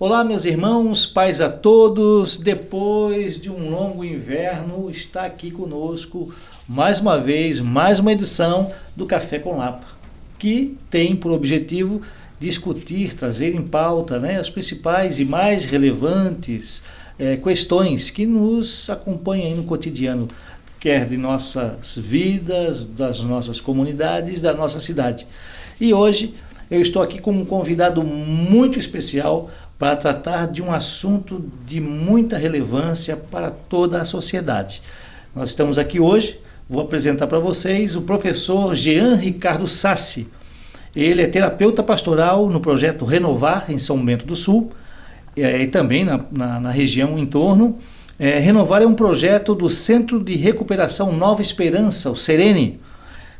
Olá, meus irmãos, paz a todos. Depois de um longo inverno, está aqui conosco mais uma vez, mais uma edição do Café com Lapa, que tem por objetivo discutir, trazer em pauta, as principais e mais relevantes questões que nos acompanham aí no cotidiano, quer de nossas vidas, das nossas comunidades, da nossa cidade. E hoje eu estou aqui com um convidado muito especial para tratar de um assunto de muita relevância para toda a sociedade. Nós estamos aqui hoje, vou apresentar para vocês o professor Jean Ricardo Sassi. Ele é terapeuta pastoral no projeto Renovar, em São Bento do Sul, e também na região em torno. Renovar é um projeto do Centro de Recuperação Nova Esperança, o Serene.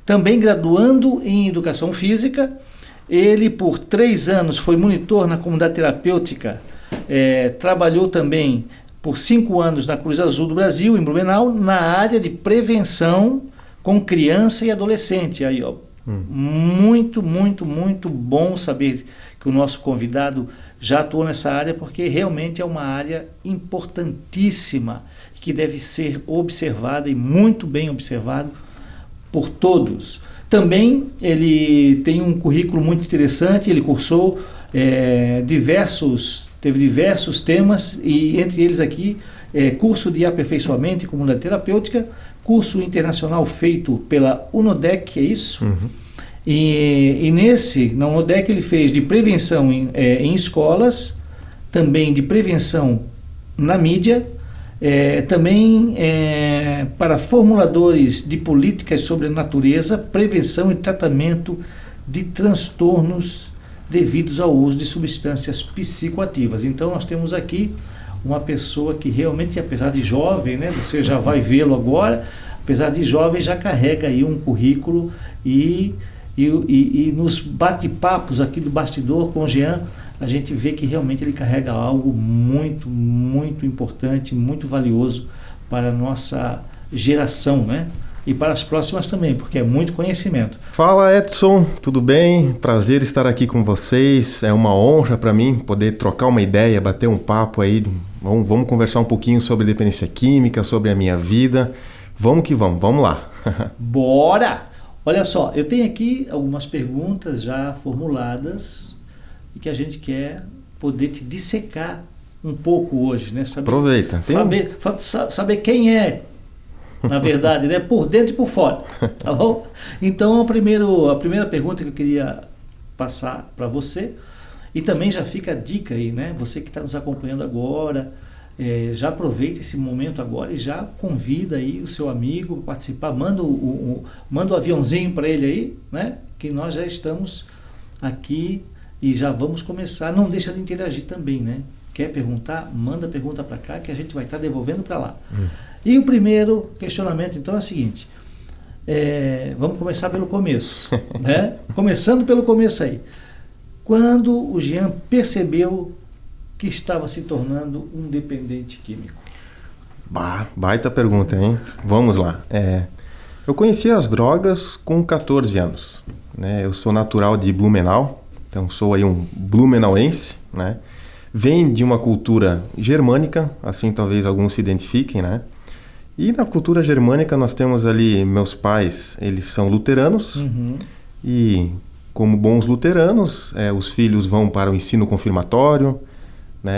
Também graduando em Educação Física. Ele, por 3 anos, foi monitor na comunidade terapêutica, trabalhou também por 5 anos na Cruz Azul do Brasil, em Blumenau, na área de prevenção com criança e adolescente. Aí, ó, muito bom saber que o nosso convidado já atuou nessa área, porque realmente é uma área importantíssima, que deve ser observada e muito bem observado por todos. Também ele tem um currículo muito interessante, ele cursou teve diversos temas, e entre eles aqui, curso de aperfeiçoamento em comunidade terapêutica, curso internacional feito pela UNODEC, é isso? Uhum. E na UNODEC ele fez de prevenção em escolas, também de prevenção na mídia, também para formuladores de políticas sobre a natureza, prevenção e tratamento de transtornos devidos ao uso de substâncias psicoativas. Então nós temos aqui uma pessoa que realmente, apesar de jovem, você já vai vê-lo agora, apesar de jovem, já carrega aí um currículo e nos bate-papos aqui do bastidor com o Jean, a gente vê que realmente ele carrega algo muito importante, muito valioso para a nossa geração, e para as próximas também, porque é muito conhecimento. Fala, Edson, tudo bem? Prazer estar aqui com vocês, é uma honra para mim poder trocar uma ideia, bater um papo aí, vamos conversar um pouquinho sobre dependência química, sobre a minha vida, vamos lá. Bora! Olha só, eu tenho aqui algumas perguntas já formuladas, e que a gente quer poder te dissecar um pouco hoje, Aproveita. Saber quem é, na verdade, por dentro e por fora, tá bom? Então, a primeira pergunta que eu queria passar para você, e também já fica a dica aí, você que está nos acompanhando agora, já aproveita esse momento agora e já convida aí o seu amigo para participar, manda o aviãozinho para ele aí, que nós já estamos aqui e já vamos começar. Não deixa de interagir também, Quer perguntar? Manda a pergunta para cá que a gente vai estar devolvendo para lá. E o primeiro questionamento, então, é o seguinte. Vamos começar pelo começo, Começando pelo começo aí. Quando o Jean percebeu que estava se tornando um dependente químico? Baita pergunta, hein? Vamos lá. Eu conheci as drogas com 14 anos. Eu sou natural de Blumenau, então sou aí um blumenauense, Vem de uma cultura germânica, assim talvez alguns se identifiquem, E na cultura germânica nós temos ali, meus pais, eles são luteranos, e como bons luteranos, os filhos vão para o ensino confirmatório,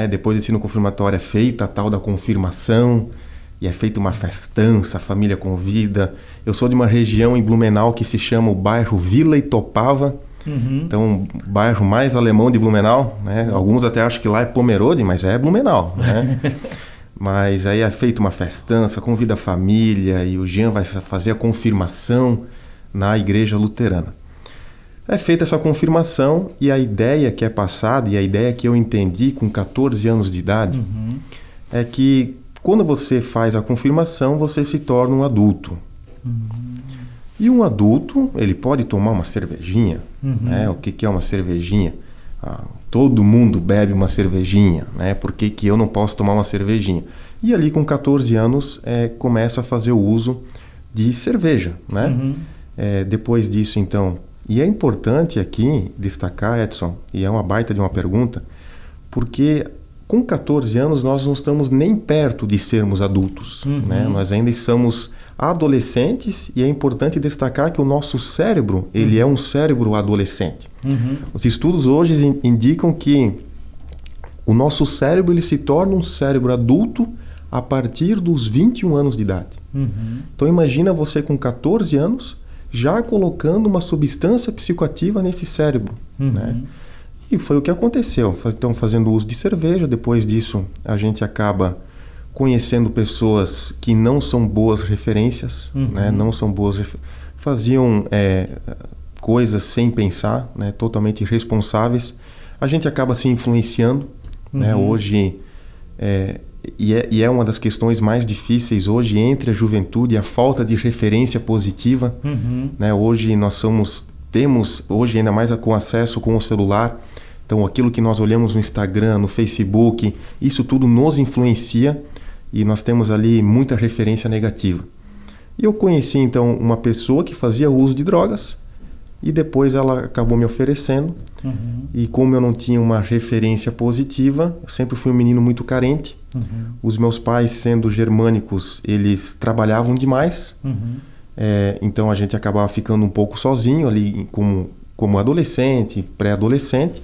depois do ensino confirmatório é feita a tal da confirmação, e é feita uma festança, a família convida. Eu sou de uma região em Blumenau que se chama o bairro Vila Itopava, então o bairro mais alemão de Blumenau, Alguns até acham que lá é Pomerode, mas é Blumenau, Mas aí é feita uma festança, convida a família, e o Jean vai fazer a confirmação na igreja luterana. É feita essa confirmação, e a ideia que é passada, e a ideia que eu entendi com 14 anos de idade, é que quando você faz a confirmação, você se torna um adulto. E um adulto, ele pode tomar uma cervejinha, O que é uma cervejinha? Todo mundo bebe uma cervejinha, Por que eu não posso tomar uma cervejinha? E ali com 14 anos começa a fazer o uso de cerveja, Depois disso, então, e é importante aqui destacar, Edson, e é uma baita de uma pergunta, porque com 14 anos nós não estamos nem perto de sermos adultos, né? Nós ainda somos adolescentes e é importante destacar que o nosso cérebro, ele é um cérebro adolescente. Os estudos hoje indicam que o nosso cérebro ele se torna um cérebro adulto a partir dos 21 anos de idade. Então imagina você com 14 anos já colocando uma substância psicoativa nesse cérebro, né? E foi o que aconteceu. Então, fazendo uso de cerveja, depois disso a gente acaba conhecendo pessoas que não são boas referências, né? Não são boas faziam coisas sem pensar, né? Totalmente irresponsáveis. A gente acaba se influenciando, né? Hoje e é uma das questões mais difíceis hoje entre a juventude, a falta de referência positiva, né? Hoje temos hoje ainda mais com acesso com o celular. Então, aquilo que nós olhamos no Instagram, no Facebook, isso tudo nos influencia e nós temos ali muita referência negativa. E eu conheci, então, uma pessoa que fazia uso de drogas e depois ela acabou me oferecendo. E como eu não tinha uma referência positiva, eu sempre fui um menino muito carente. Os meus pais, sendo germânicos, eles trabalhavam demais. Então, a gente acabava ficando um pouco sozinho ali como adolescente, pré-adolescente.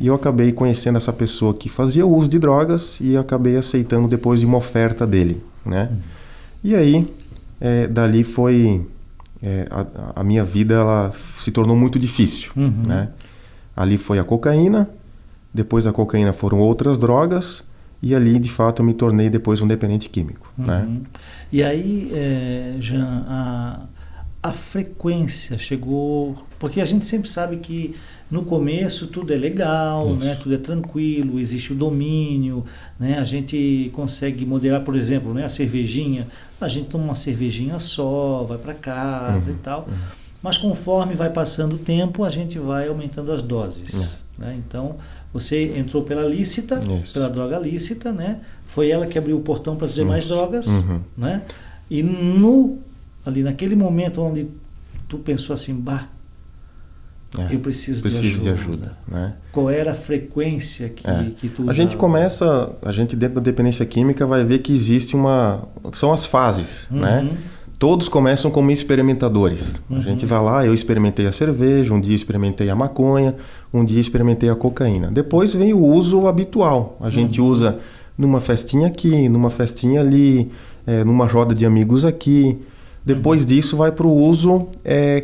E eu acabei conhecendo essa pessoa que fazia uso de drogas e acabei aceitando depois de uma oferta dele, né? E aí, dali foi... a minha vida ela se tornou muito difícil, né? Ali foi a cocaína, depois da cocaína foram outras drogas e ali, de fato, eu me tornei depois um dependente químico, né? E aí, Jean, a frequência chegou... Porque a gente sempre sabe que no começo tudo é legal, né? Tudo é tranquilo, existe o domínio, né? A gente consegue moderar, por exemplo, né? A cervejinha, a gente toma uma cervejinha só, vai para casa e tal. Mas conforme vai passando o tempo, a gente vai aumentando as doses, né? Então, você entrou pela lícita, pela droga lícita, né? Foi ela que abriu o portão para as demais drogas, né? E ali naquele momento onde tu pensou assim, eu preciso de ajuda, né? Qual era a frequência que tu usava? A gente dentro da dependência química vai ver que existe são as fases, né? Todos começam como experimentadores. A gente vai lá, eu experimentei a cerveja, um dia experimentei a maconha, um dia experimentei a cocaína. Depois vem o uso habitual. A gente usa numa festinha aqui, numa festinha ali, numa roda de amigos aqui. Depois disso vai para o uso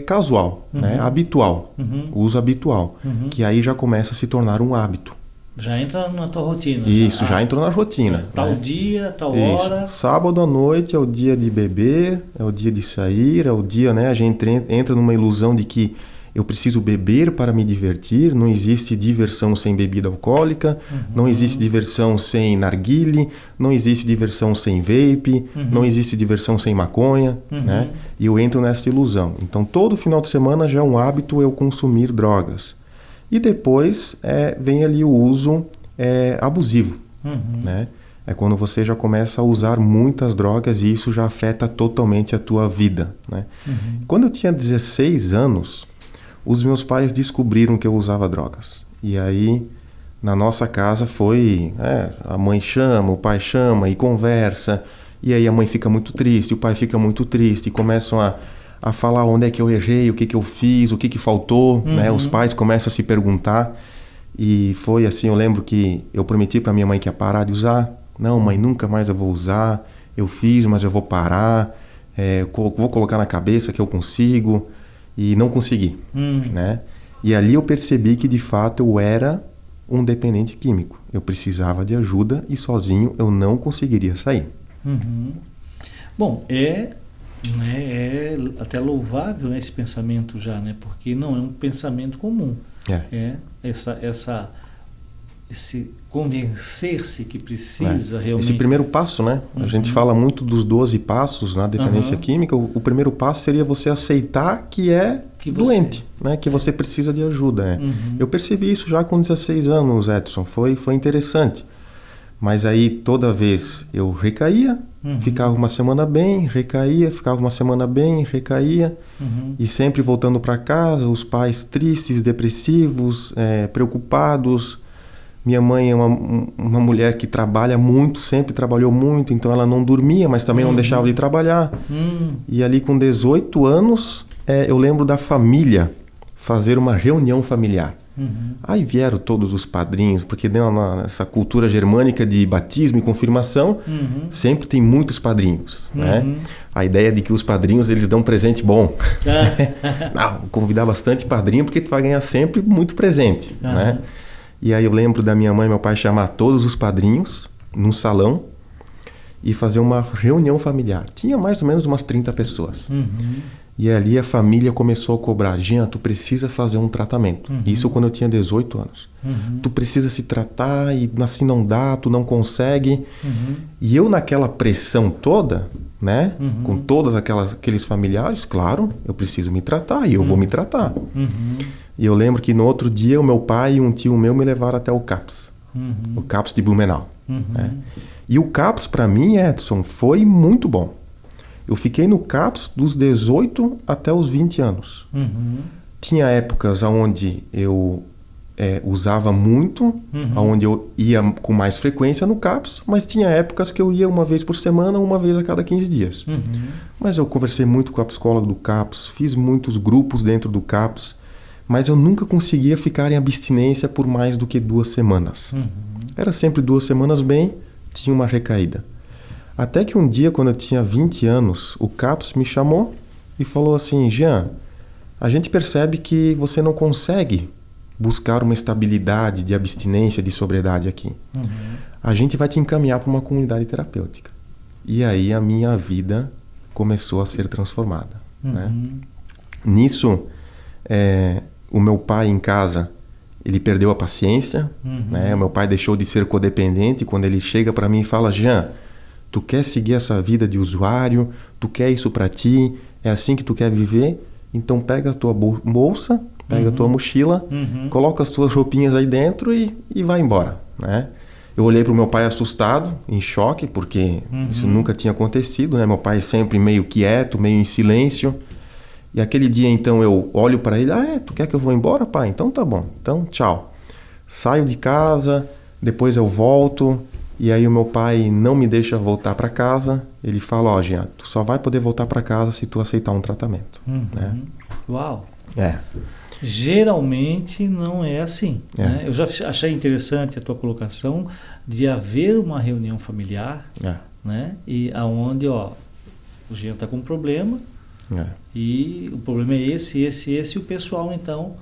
casual, né? Habitual, uso habitual, que aí já começa a se tornar um hábito. Já entra na tua rotina. Isso, já entrou na rotina. Tal dia, tal hora. Sábado à noite é o dia de beber, é o dia de sair, é o dia, né? A gente entra numa ilusão de que eu preciso beber para me divertir, não existe diversão sem bebida alcoólica, não existe diversão sem narguile, não existe diversão sem vape, não existe diversão sem maconha, né? E eu entro nessa ilusão. Então, todo final de semana já é um hábito eu consumir drogas. E depois vem ali o uso abusivo, né? É quando você já começa a usar muitas drogas e isso já afeta totalmente a tua vida, né? Quando eu tinha 16 anos... os meus pais descobriram que eu usava drogas. E aí, na nossa casa foi... a mãe chama, o pai chama e conversa. E aí a mãe fica muito triste, o pai fica muito triste. E começam a falar onde é que eu errei, o que eu fiz, o que faltou. Né? Os pais começam a se perguntar. E foi assim, eu lembro que eu prometi para minha mãe que ia parar de usar. Não, mãe, nunca mais eu vou usar. Eu fiz, mas eu vou parar. Vou colocar na cabeça que eu consigo. E não consegui, né? E ali eu percebi que, de fato, eu era um dependente químico. Eu precisava de ajuda e sozinho eu não conseguiria sair. Bom, é até louvável, né, esse pensamento já, né? Porque não é um pensamento comum. Esse convencer-se que precisa realmente... Esse primeiro passo, né? A gente fala muito dos 12 passos na dependência química. O primeiro passo seria você aceitar que doente, né? Que você precisa de ajuda. Eu percebi isso já com 16 anos, Edson. Foi interessante. Mas aí toda vez eu recaía, ficava uma semana bem, recaía, ficava uma semana bem, recaía. E sempre voltando para casa, os pais tristes, depressivos, preocupados, Minha mãe é uma mulher que trabalha muito, sempre trabalhou muito, então ela não dormia, mas também não deixava de trabalhar. E ali com 18 anos, eu lembro da família fazer uma reunião familiar. Aí vieram todos os padrinhos, porque nessa cultura germânica de batismo e confirmação, sempre tem muitos padrinhos, né? A ideia de que os padrinhos, eles dão presente bom. Não, convidar bastante padrinho, porque tu vai ganhar sempre muito presente, né? E aí eu lembro da minha mãe e meu pai chamar todos os padrinhos num salão e fazer uma reunião familiar. Tinha mais ou menos umas 30 pessoas. E ali a família começou a cobrar: Jean, tu precisa fazer um tratamento. Isso quando eu tinha 18 anos. Tu precisa se tratar e assim não dá, tu não consegue. E eu naquela pressão toda, né? Com todos aqueles familiares, claro, eu preciso me tratar e eu vou me tratar. E eu lembro que no outro dia o meu pai e um tio meu me levaram até o CAPS. O CAPS de Blumenau. Né? E o CAPS para mim, Edson, foi muito bom. Eu fiquei no CAPS dos 18 até os 20 anos. Tinha épocas onde eu usava muito, onde eu ia com mais frequência no CAPS, mas tinha épocas que eu ia uma vez por semana, uma vez a cada 15 dias. Mas eu conversei muito com a psicóloga do CAPS, fiz muitos grupos dentro do CAPS, mas eu nunca conseguia ficar em abstinência por mais do que 2 semanas. Era sempre 2 semanas bem, tinha uma recaída. Até que um dia, quando eu tinha 20 anos, o CAPS me chamou e falou assim: Jean, a gente percebe que você não consegue buscar uma estabilidade de abstinência, de sobriedade aqui. A gente vai te encaminhar para uma comunidade terapêutica. E aí a minha vida começou a ser transformada. Né? Nisso, o meu pai em casa, ele perdeu a paciência. Né? O meu pai deixou de ser codependente. Quando ele chega para mim e fala: Jean, tu quer seguir essa vida de usuário? Tu quer isso para ti? É assim que tu quer viver? Então pega a tua bolsa, pega a tua mochila, coloca as tuas roupinhas aí dentro e vai embora, né? Eu olhei para o meu pai assustado, em choque, porque isso nunca tinha acontecido, né? Meu pai sempre meio quieto, meio em silêncio. E aquele dia, então, eu olho para ele: tu quer que eu vou embora, pai? Então tá bom, então tchau. Saio de casa, depois eu volto. E aí o meu pai não me deixa voltar para casa. Ele fala: Jean, tu só vai poder voltar para casa se tu aceitar um tratamento. Né? Uau! Geralmente não é assim. Né? Eu já achei interessante a tua colocação de haver uma reunião familiar, né? E aonde, o Jean está com um problema, e o problema é esse, e o pessoal, então,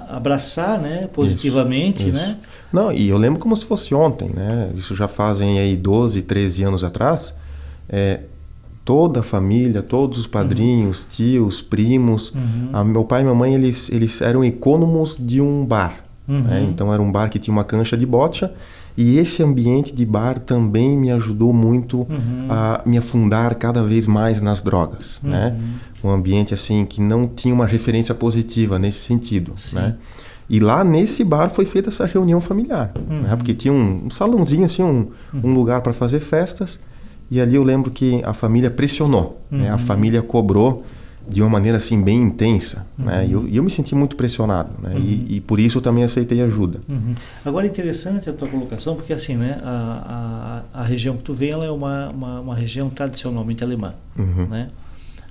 abraçar, né, positivamente, isso. Né? Não, e eu lembro como se fosse ontem, né? Isso já fazem aí 12, 13 anos atrás. Toda a família, todos os padrinhos, tios, primos. Meu pai e minha mãe, eles eram econômicos de um bar. Né? Então era um bar que tinha uma cancha de bocha. E esse ambiente de bar também me ajudou muito a me afundar cada vez mais nas drogas. Né? Um ambiente assim que não tinha uma referência positiva nesse sentido. Né? E lá nesse bar foi feita essa reunião familiar. Né? Porque tinha um salãozinho, assim, um lugar para fazer festas. E ali eu lembro que a família pressionou. Né? A família cobrou de uma maneira assim bem intensa. Né? E eu me senti muito pressionado. Né? E por isso eu também aceitei ajuda. Agora é interessante a tua colocação, porque assim, né, a região que tu vem, ela é uma região tradicionalmente alemã. Né?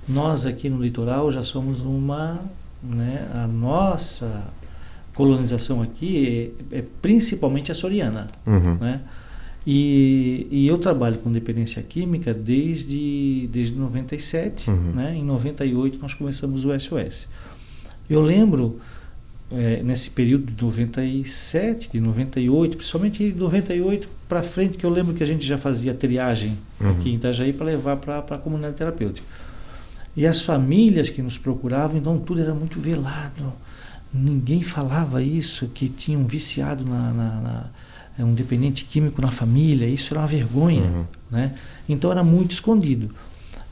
Nós aqui no litoral já somos né, a nossa colonização aqui é principalmente açoriana. Né? E eu trabalho com dependência química desde 97, né? Em 98 nós começamos o SOS. Eu lembro, nesse período de 97, de 98, principalmente de 98 para frente, que eu lembro que a gente já fazia triagem aqui em Itajaí para levar para a comunidade terapêutica. E as famílias que nos procuravam, então tudo era muito velado. Ninguém falava isso, que tinha um viciado um dependente químico na família, isso era uma vergonha, né? Então era muito escondido.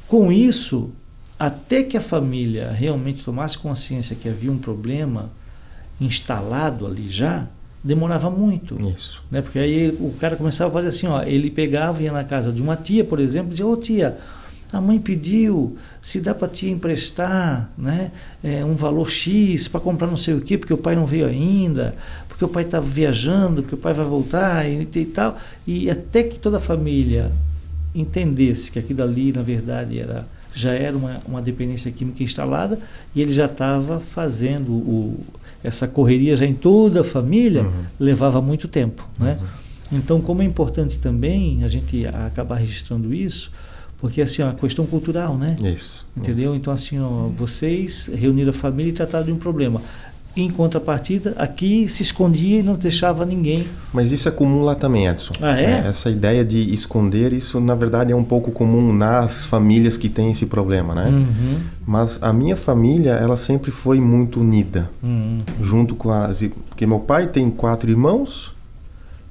Com isso, até que a família realmente tomasse consciência que havia um problema instalado ali já, demorava muito. Isso. Né? Porque aí o cara começava a fazer assim, ele pegava e ia na casa de uma tia, por exemplo, e dizia: ô tia, a mãe pediu se dá para te emprestar, né, um valor X para comprar não sei o quê, porque o pai não veio ainda, porque o pai está viajando, porque o pai vai voltar e tal. E até que toda a família entendesse que aquilo ali, na verdade, já era uma dependência química instalada, e ele já estava fazendo essa correria já em toda a família, levava muito tempo, né? Então, como é importante também a gente acabar registrando isso, porque assim, a questão cultural, né? Isso. Entendeu? Isso. Então, assim, vocês reuniram a família e trataram de um problema. Em contrapartida, aqui se escondia e não deixava ninguém. Mas isso é comum lá também, Edson. Ah, é? Essa ideia de esconder, isso na verdade é um pouco comum nas famílias que têm esse problema, né? Mas a minha família, ela sempre foi muito unida. Junto com porque meu pai tem 4 irmãos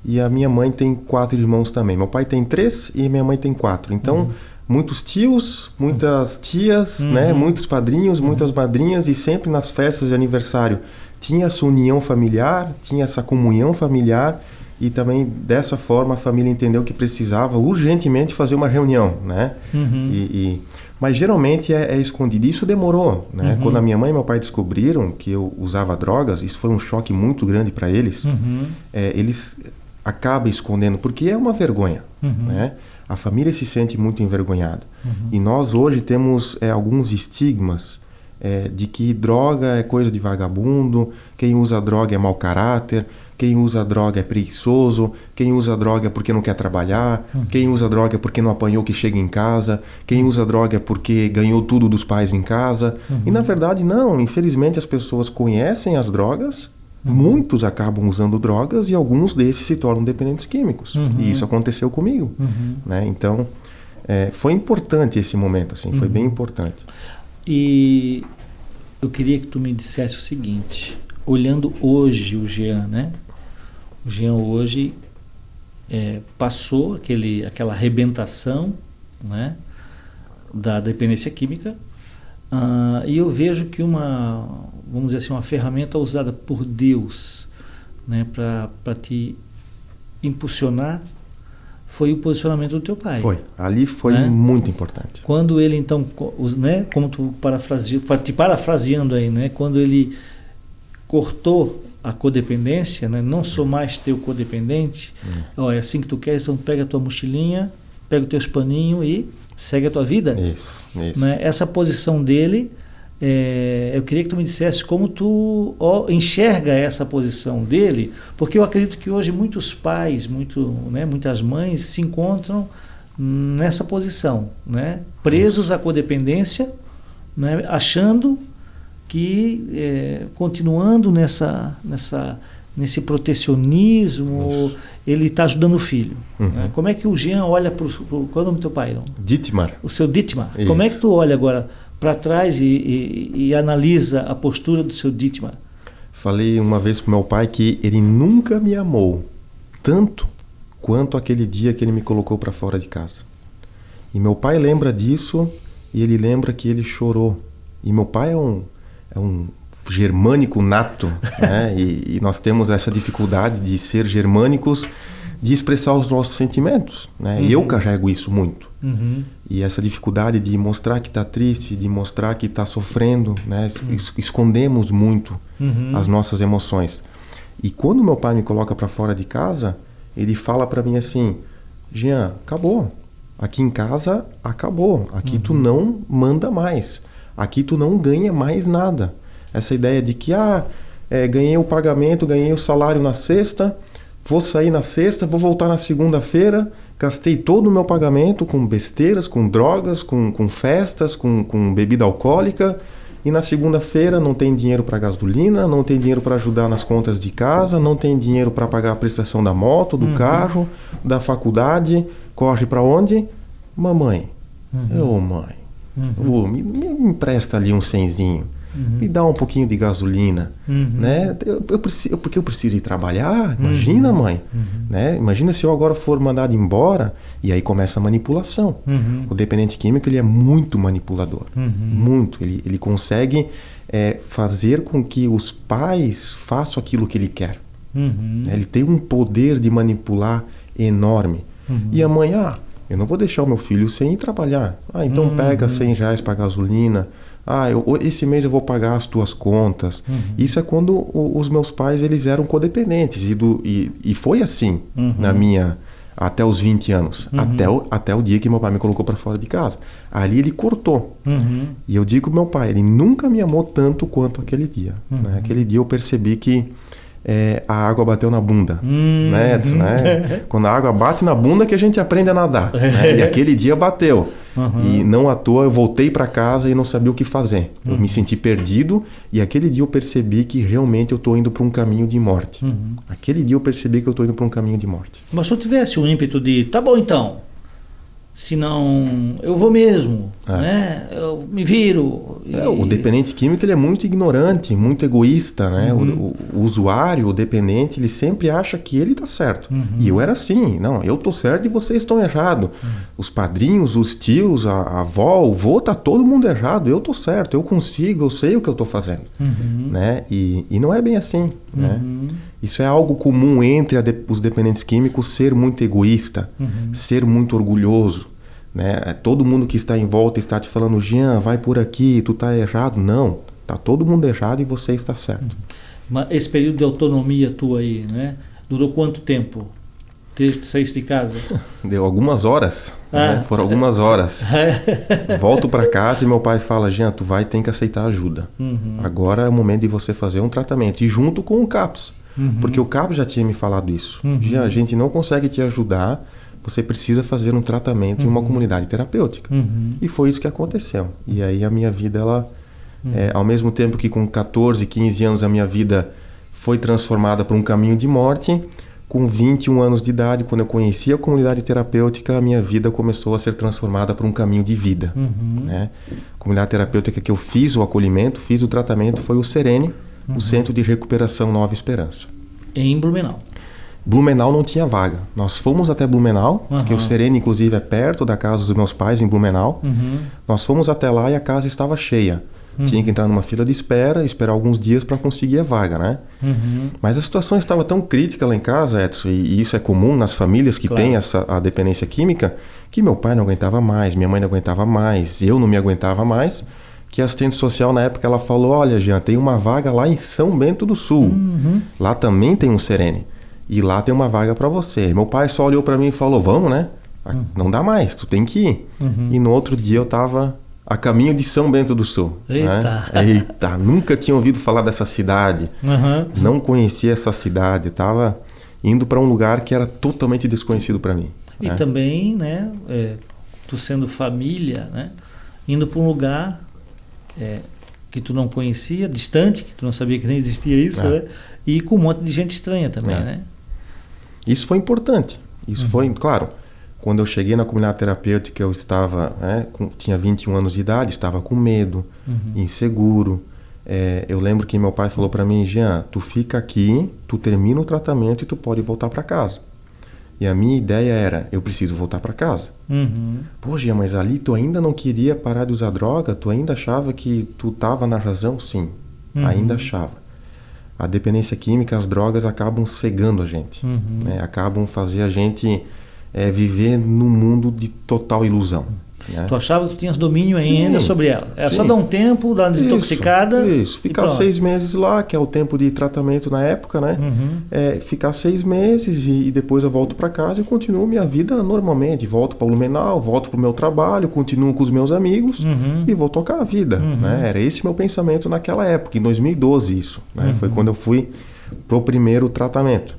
e a minha mãe tem 4 irmãos também. Meu pai tem 3 e minha mãe tem 4. Então, muitos tios, muitas tias, né? Muitos padrinhos, muitas madrinhas, e sempre nas festas de aniversário tinha essa união familiar, tinha essa comunhão familiar, e também dessa forma a família entendeu que precisava urgentemente fazer uma reunião, né? Mas geralmente é escondido. Isso demorou, né? Quando a minha mãe e meu pai descobriram que eu usava drogas, isso foi um choque muito grande para eles. Eles acabam escondendo, porque é uma vergonha, né? A família se sente muito envergonhada. E nós hoje temos alguns estigmas de que droga é coisa de vagabundo, quem usa droga é mau caráter, quem usa droga é preguiçoso, quem usa droga é porque não quer trabalhar, quem usa droga é porque não apanhou que chega em casa, quem usa droga é porque ganhou tudo dos pais em casa. E na verdade não, infelizmente as pessoas conhecem as drogas, muitos acabam usando drogas e alguns desses se tornam dependentes químicos. E isso aconteceu comigo, né? Então, foi importante esse momento, assim, foi bem importante. E eu queria que tu me dissesse o seguinte, olhando hoje o Jean, né? O Jean hoje passou aquela arrebentação, né, da dependência química, e eu vejo que vamos dizer assim, uma ferramenta usada por Deus, né, para te impulsionar, foi o posicionamento do teu pai. Ali foi, né, muito importante. Quando ele então, né, como tu parafraseando aí, né, quando ele cortou a codependência, né, não sou mais teu codependente, é assim que tu queres, então pega a tua mochilinha, pega os teus paninhos e segue a tua vida. Isso. Né? Essa posição dele, eu queria que tu me dissesse como tu enxerga essa posição dele, porque eu acredito que hoje muitos pais, muitas mães se encontram nessa posição, né? Presos à codependência, né? Achando que continuando nesse protecionismo, ele está ajudando o filho. Né? Como é que o Jean olha qual é o nome do teu pai? Não? Dittmar. O seu Dittmar. Isso. Como é que tu olha agora para trás e analisa a postura do seu Dittmar? Falei uma vez pro meu pai que ele nunca me amou tanto quanto aquele dia que ele me colocou para fora de casa. E meu pai lembra disso e ele lembra que ele chorou. E meu pai é um germânico nato, né? E nós temos essa dificuldade de ser germânicos, de expressar os nossos sentimentos, né? E eu carrego isso muito. E essa dificuldade de mostrar que está triste, de mostrar que está sofrendo, né? Escondemos muito as nossas emoções. E quando meu pai me coloca para fora de casa, ele fala para mim assim: Jean, acabou. Aqui em casa acabou. Aqui tu não manda mais. Aqui tu não ganha mais nada. Essa ideia de que ganhei o pagamento, ganhei o salário na sexta, vou sair na sexta, vou voltar na segunda-feira, gastei todo o meu pagamento com besteiras, com drogas, com festas, com bebida alcoólica, e na segunda-feira não tem dinheiro para gasolina, não tem dinheiro para ajudar nas contas de casa, não tem dinheiro para pagar a prestação da moto, do carro, da faculdade. Corre para onde? Mamãe. Mãe. Me empresta ali um cenzinho, me dá um pouquinho de gasolina, né? Porque eu preciso ir trabalhar, imagina, mãe, né? Imagina se eu agora for mandado embora. E aí começa a manipulação. O dependente químico, ele é muito manipulador, muito. Ele consegue fazer com que os pais façam aquilo que ele quer. Ele tem um poder de manipular enorme. E a mãe, Eu não vou deixar o meu filho sem ir trabalhar. Então pega R$100 para gasolina. Esse mês eu vou pagar as tuas contas. Isso é quando os meus pais eles eram codependentes. E foi assim até os 20 anos. Até o dia que meu pai me colocou para fora de casa. Ali ele cortou. E eu digo meu pai, ele nunca me amou tanto quanto aquele dia. Né? Aquele dia eu percebi que a água bateu na bunda, né, Edson, né? Quando a água bate na bunda que a gente aprende a nadar, né? E aquele dia bateu. E não à toa eu voltei para casa e não sabia o que fazer. Eu me senti perdido e aquele dia eu percebi que realmente eu estou indo para um caminho de morte. Aquele dia eu percebi que eu estou indo para um caminho de morte. Mas se eu tivesse o ímpeto de, tá bom então, senão eu vou mesmo, né? Eu me viro. O dependente químico ele é muito ignorante, muito egoísta, né? O usuário, o dependente, ele sempre acha que ele está certo. E eu era assim, não, eu estou certo e vocês estão errados. Os padrinhos, os tios, a avó, o vô, tá todo mundo errado. Eu estou certo, eu consigo, eu sei o que eu estou fazendo, né? E não é bem assim, né? Isso é algo comum entre os dependentes químicos, ser muito egoísta, ser muito orgulhoso, né? Todo mundo que está em volta está te falando, Jean, vai por aqui, tu está errado. Não, tá todo mundo errado e você está certo. Mas esse período de autonomia tua aí, né? Durou quanto tempo? Desde que saíste de casa? Deu algumas horas, né? Foram algumas horas. Volto para casa e meu pai fala, Jean, tu tem que aceitar ajuda. Agora é o momento de você fazer um tratamento. E junto com o CAPS. Porque o CAPS já tinha me falado isso. Jean, a gente não consegue te ajudar, você precisa fazer um tratamento em uma comunidade terapêutica. E foi isso que aconteceu. E aí a minha vida, ela, ao mesmo tempo que com 14, 15 anos a minha vida foi transformada para um caminho de morte, com 21 anos de idade, quando eu conheci a comunidade terapêutica, a minha vida começou a ser transformada para um caminho de vida. Né? A comunidade terapêutica que eu fiz o acolhimento, fiz o tratamento, foi o Serene, o Centro de Recuperação Nova Esperança. Em Blumenau. Blumenau não tinha vaga. Nós fomos até Blumenau, porque o Serene, inclusive, é perto da casa dos meus pais, em Blumenau. Nós fomos até lá e a casa estava cheia. Tinha que entrar numa fila de espera, esperar alguns dias para conseguir a vaga, né? Mas a situação estava tão crítica lá em casa, Edson, e isso é comum nas famílias que têm a dependência química, que meu pai não aguentava mais, minha mãe não aguentava mais, eu não me aguentava mais, que a assistente social na época ela falou, olha, Jean, tem uma vaga lá em São Bento do Sul. Lá também tem um Serene. E lá tem uma vaga para você. E meu pai só olhou para mim e falou, vamos, né? Não dá mais, tu tem que ir. E no outro dia eu estava a caminho de São Bento do Sul. Eita! Né? Eita, nunca tinha ouvido falar dessa cidade. Não conhecia essa cidade. Estava indo para um lugar que era totalmente desconhecido para mim. E também, né? Tu sendo família, né? Indo para um lugar que tu não conhecia, distante, que tu não sabia que nem existia isso, né? E com um monte de gente estranha também, né? Isso foi importante. Isso foi, claro, quando eu cheguei na comunidade terapêutica, eu estava, tinha 21 anos de idade, estava com medo, inseguro. Eu lembro que meu pai falou para mim, Jean, tu fica aqui, tu termina o tratamento e tu pode voltar para casa. E a minha ideia era, eu preciso voltar para casa. Pô, Jean, mas ali tu ainda não queria parar de usar droga? Tu ainda achava que tu estava na razão? Sim, ainda achava. A dependência química, as drogas acabam cegando a gente. Né? Acabam fazendo a gente viver num mundo de total ilusão. Né? Tu achava que tu tinhas domínio ainda sobre ela. Era só dar um tempo, dar uma desintoxicada. Isso. Ficar 6 meses lá, que é o tempo de tratamento na época, né? Ficar 6 meses e depois eu volto para casa e continuo minha vida normalmente. Volto para o Blumenau, volto para o meu trabalho, continuo com os meus amigos e vou tocar a vida. Né? Era esse meu pensamento naquela época, em 2012 isso. Né? Foi quando eu fui pro primeiro tratamento.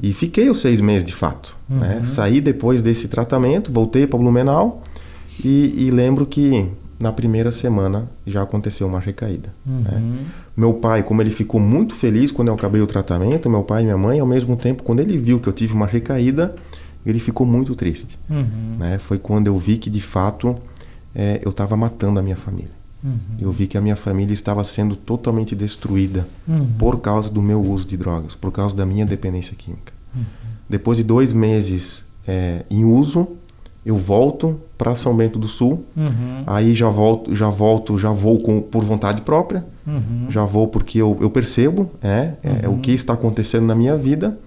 E fiquei os 6 meses de fato. Né? Saí depois desse tratamento, voltei para Blumenau. E lembro que na primeira semana já aconteceu uma recaída. Né? Meu pai, como ele ficou muito feliz quando eu acabei o tratamento, meu pai e minha mãe, ao mesmo tempo, quando ele viu que eu tive uma recaída, ele ficou muito triste. Né? Foi quando eu vi que, de fato, eu estava matando a minha família. Eu vi que a minha família estava sendo totalmente destruída por causa do meu uso de drogas, por causa da minha dependência química. Depois de 2 meses em uso, eu volto para São Bento do Sul, aí já vou por vontade própria, já vou porque eu percebo o que está acontecendo na minha vida,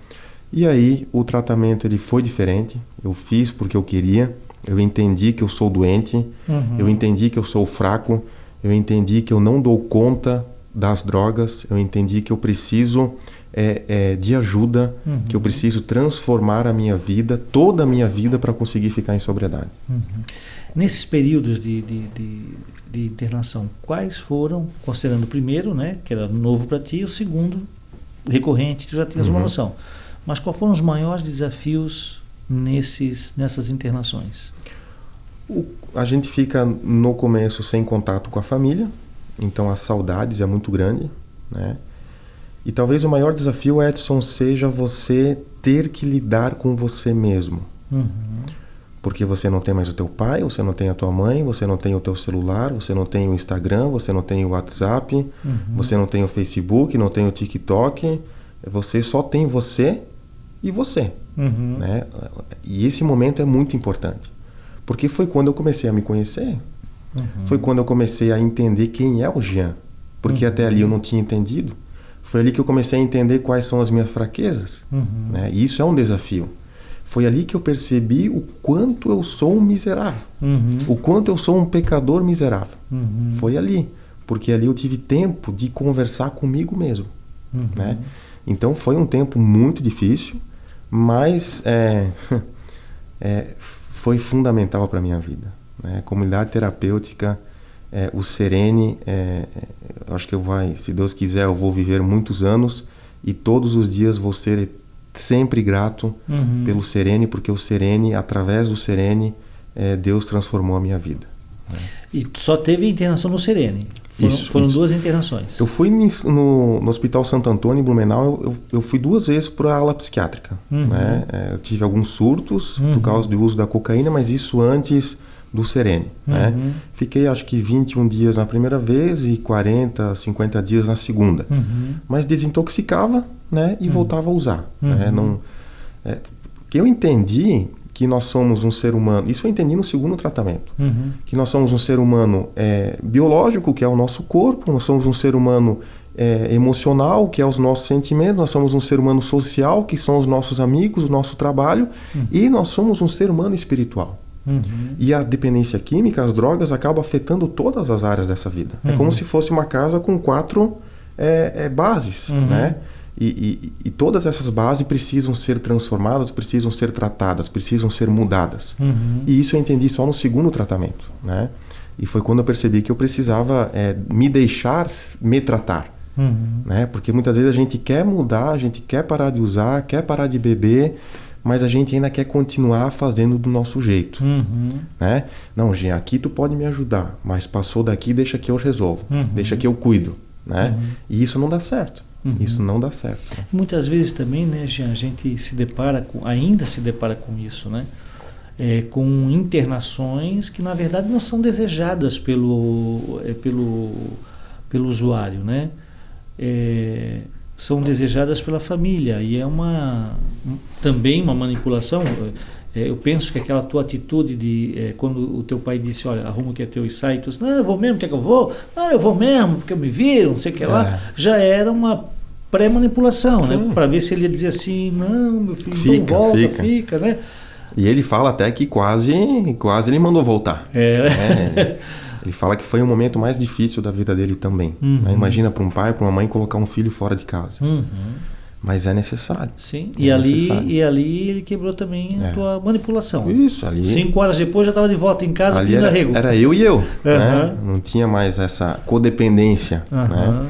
E aí o tratamento ele foi diferente. Eu fiz porque eu queria. Eu entendi que eu sou doente. Eu entendi que eu sou fraco. Eu entendi que eu não dou conta das drogas. Eu entendi que eu preciso de ajuda, que eu preciso transformar a minha vida, toda a minha vida, para conseguir ficar em sobriedade. Nesses períodos de internação, quais foram, considerando o primeiro, né, que era novo para ti, o segundo, recorrente, tu já tinhas uma noção, mas quais foram os maiores desafios nessas internações? A gente fica no começo sem contato com a família, então as saudades é muito grande, né? E talvez o maior desafio, Edson, seja você ter que lidar com você mesmo. Porque você não tem mais o teu pai, você não tem a tua mãe, você não tem o teu celular, você não tem o Instagram, você não tem o WhatsApp, você não tem o Facebook, não tem o TikTok. Você só tem você e você. Né? E esse momento é muito importante. Porque foi quando eu comecei a me conhecer. Foi quando eu comecei a entender quem é o Jean. Porque até ali eu não tinha entendido. Foi ali que eu comecei a entender quais são as minhas fraquezas. Né? E isso é um desafio. Foi ali que eu percebi o quanto eu sou um miserável. O quanto eu sou um pecador miserável. Foi ali. Porque ali eu tive tempo de conversar comigo mesmo. Né? Então foi um tempo muito difícil, mas foi fundamental para a minha vida. Né? Comunidade terapêutica, o Serene, acho que se Deus quiser, eu vou viver muitos anos e todos os dias vou ser sempre grato pelo Serene, porque o Serene, através do Serene, Deus transformou a minha vida. Né? E só teve internação no Serene? Foram 2 internações? Eu fui no Hospital Santo Antônio, em Blumenau, eu fui 2 vezes para a ala psiquiátrica. Né? Eu tive alguns surtos por causa do uso da cocaína, mas isso antes do Serene. Né? Fiquei acho que 21 dias na primeira vez e 40, 50 dias na segunda. Mas desintoxicava, né? E voltava a usar. Né? Que eu entendi que nós somos um ser humano, isso eu entendi no segundo tratamento, que nós somos um ser humano biológico, que é o nosso corpo, nós somos um ser humano emocional, que é os nossos sentimentos, nós somos um ser humano social, que são os nossos amigos, o nosso trabalho, e nós somos um ser humano espiritual. E a dependência química, as drogas, acabam afetando todas as áreas dessa vida. É como se fosse uma casa com 4 bases, né? E todas essas bases precisam ser transformadas, precisam ser tratadas, precisam ser mudadas. E isso eu entendi só no segundo tratamento, né? E foi quando eu percebi que eu precisava me deixar me tratar. Né? Porque muitas vezes a gente quer mudar, a gente quer parar de usar, quer parar de beber, mas a gente ainda quer continuar fazendo do nosso jeito. Né? Não, Jean, aqui tu pode me ajudar, mas passou daqui, deixa que eu resolvo, deixa que eu cuido. Né? E isso não dá certo. Isso não dá certo. Né? Muitas vezes também, né, Jean, a gente ainda se depara com isso, né? Com internações que na verdade não são desejadas pelo usuário, né? São desejadas pela família e também uma manipulação. Eu penso que aquela tua atitude de quando o teu pai disse, olha, arruma o que é teu e sai, tu disse, não, eu vou mesmo, quer que eu vou? Não, eu vou mesmo, porque eu me viro, não sei o que lá. Já era uma pré-manipulação, né? Para ver se ele ia dizer assim, não, meu filho, então volta, fica, né? E ele fala até que quase ele mandou voltar. Ele fala que foi o momento mais difícil da vida dele também. Né? Imagina para um pai, para uma mãe colocar um filho fora de casa. Mas é necessário. Sim, e ali ele quebrou também a tua manipulação. Isso, ali. 5 horas depois já estava de volta em casa pedindo arrego. Era eu e eu. Né? Não tinha mais essa codependência. Né?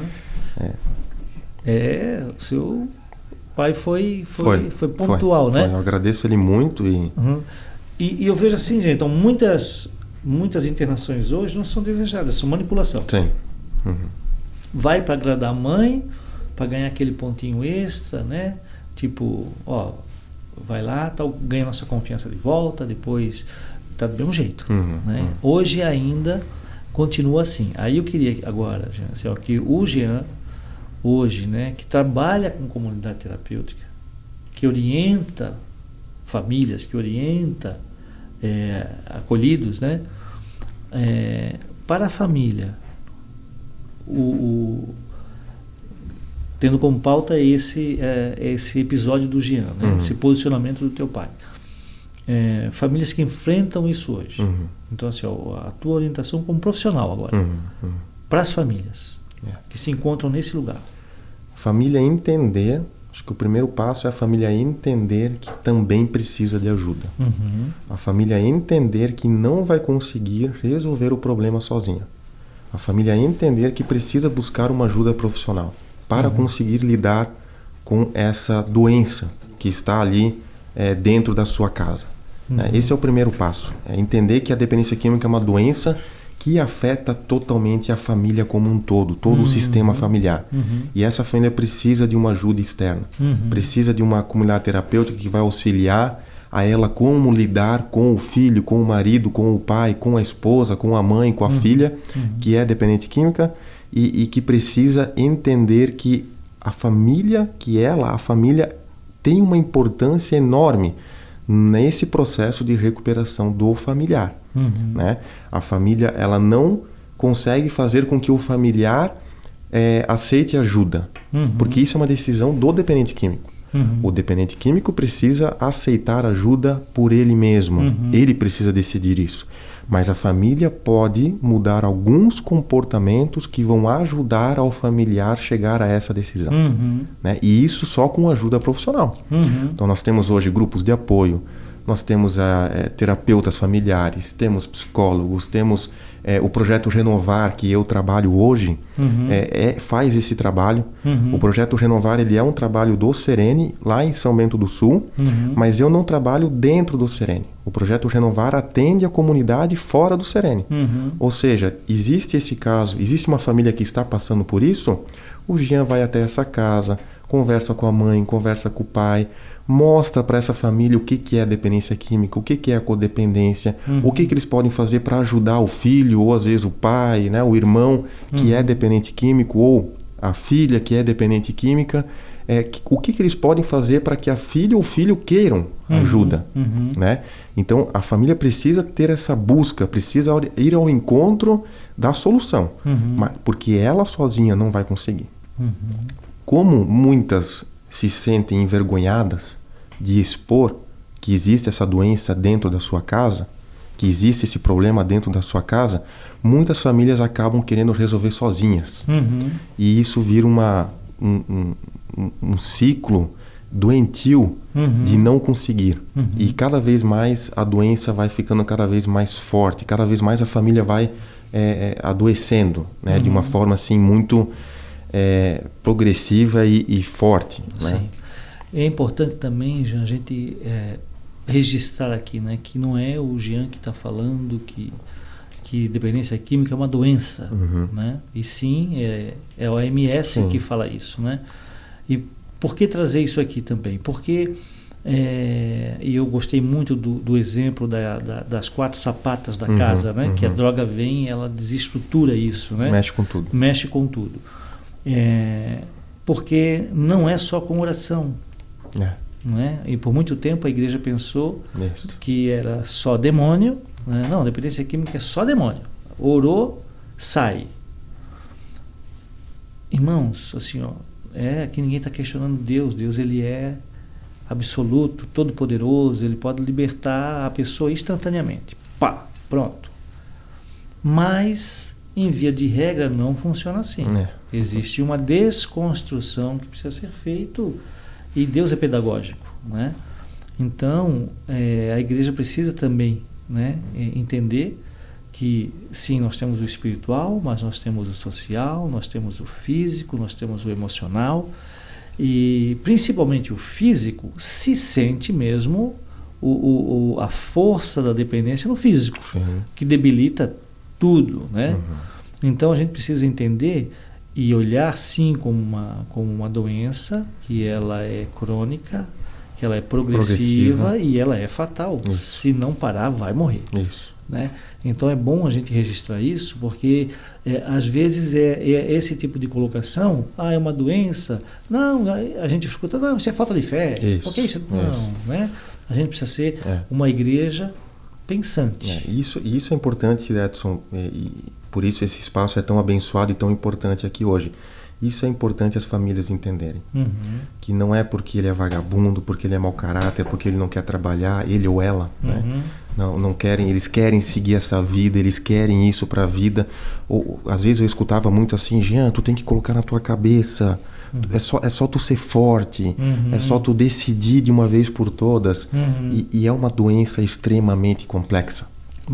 O seu pai foi pontual, né? Eu agradeço ele muito. E eu vejo assim, gente, então muitas internações hoje não são desejadas, são manipulação. Sim. Vai para agradar a mãe, para ganhar aquele pontinho extra, né? Tipo, vai lá, ganha nossa confiança de volta, depois tá do mesmo jeito. Né? Hoje ainda continua assim. Aí eu queria agora, Jean, assim, que o Jean hoje, né, que trabalha com comunidade terapêutica, que orienta famílias, que orienta acolhidos, né, para a família, tendo como pauta esse episódio do Jean, né? Esse posicionamento do teu pai. Famílias que enfrentam isso hoje. Então, assim, a tua orientação como profissional agora, para as famílias que se encontram nesse lugar. Família entender, acho que o primeiro passo é a família entender que também precisa de ajuda. A família entender que não vai conseguir resolver o problema sozinha. A família entender que precisa buscar uma ajuda profissional para conseguir lidar com essa doença que está ali dentro da sua casa. Esse é o primeiro passo. É entender que a dependência química é uma doença que afeta totalmente a família como um todo o sistema familiar. E essa família precisa de uma ajuda externa. Precisa de uma comunidade terapêutica que vai auxiliar a ela como lidar com o filho, com o marido, com o pai, com a esposa, com a mãe, com a filha, que é dependente química e que precisa entender que a família, a família tem uma importância enorme nesse processo de recuperação do familiar. Né? A família, ela não consegue fazer com que o familiar aceite ajuda, porque isso é uma decisão do dependente químico. O dependente químico precisa aceitar ajuda por ele mesmo. Ele precisa decidir isso. Mas a família pode mudar alguns comportamentos que vão ajudar ao familiar chegar a essa decisão. Né? E isso só com ajuda profissional. Então nós temos hoje grupos de apoio, nós temos terapeutas familiares, temos psicólogos, temos o projeto Renovar, que eu trabalho hoje, faz esse trabalho. O projeto Renovar, ele é um trabalho do Serene, lá em São Bento do Sul, mas eu não trabalho dentro do Serene. O projeto Renovar atende a comunidade fora do Serene. Ou seja, existe esse caso, existe uma família que está passando por isso, o Jean vai até essa casa, conversa com a mãe, conversa com o pai, mostra para essa família o que é a dependência química, o que é a codependência, o que eles podem fazer para ajudar o filho, ou às vezes o pai, né, o irmão que é dependente químico, ou a filha que é dependente química, o que eles podem fazer para que a filha ou o filho queiram ajuda. Né? Então, a família precisa ter essa busca, precisa ir ao encontro da solução, porque ela sozinha não vai conseguir. Como muitas se sentem envergonhadas de expor que existe essa doença dentro da sua casa, que existe esse problema dentro da sua casa, muitas famílias acabam querendo resolver sozinhas. E isso vira um ciclo doentio de não conseguir. E cada vez mais a doença vai ficando cada vez mais forte, cada vez mais a família vai adoecendo, né, de uma forma assim muito progressiva e forte. Né? Sim. É importante também, Jean, a gente registrar aqui, né, que não é o Jean que está falando que dependência química é uma doença, né? E sim, é a OMS que fala isso. Né? E por que trazer isso aqui também? Porque, e eu gostei muito do exemplo das 4 sapatas da casa, né? Que a droga vem e ela desestrutura isso. Né? Mexe com tudo. Mexe com tudo. Porque não é só com oração. Não é? E por muito tempo a igreja pensou que era só demônio. Né? Não, dependência química é só demônio. Orou, sai. Irmãos, assim, que ninguém está questionando Deus. Deus, ele é absoluto, todo-poderoso, ele pode libertar a pessoa instantaneamente. Pá, pronto. Mas, em via de regra, não funciona assim. Existe uma desconstrução que precisa ser feita e Deus é pedagógico. Né? Então, a igreja precisa também, né, entender que, sim, nós temos o espiritual, mas nós temos o social, nós temos o físico, nós temos o emocional, e principalmente o físico se sente mesmo a força da dependência no físico, que debilita tudo. Né? Então a gente precisa entender e olhar sim como uma doença, que ela é crônica, que ela é progressiva e ela é fatal. Se não parar, vai morrer. Né? Então é bom a gente registrar isso, porque às vezes esse tipo de colocação, é uma doença, não, a gente escuta, não, isso é falta de fé, porque isso não, né? A gente precisa ser uma igreja pensante. Isso é importante, Edson, e por isso esse espaço é tão abençoado e tão importante aqui hoje. Isso é importante as famílias entenderem. Uhum. Que não é porque ele é vagabundo, porque ele é mau caráter, porque ele não quer trabalhar, ele ou ela, né? Não querem, eles querem seguir essa vida, eles querem isso para a vida. Ou às vezes eu escutava muito assim: Jean, tu tem que colocar na tua cabeça, é só tu ser forte, é só tu decidir de uma vez por todas. E é uma doença extremamente complexa.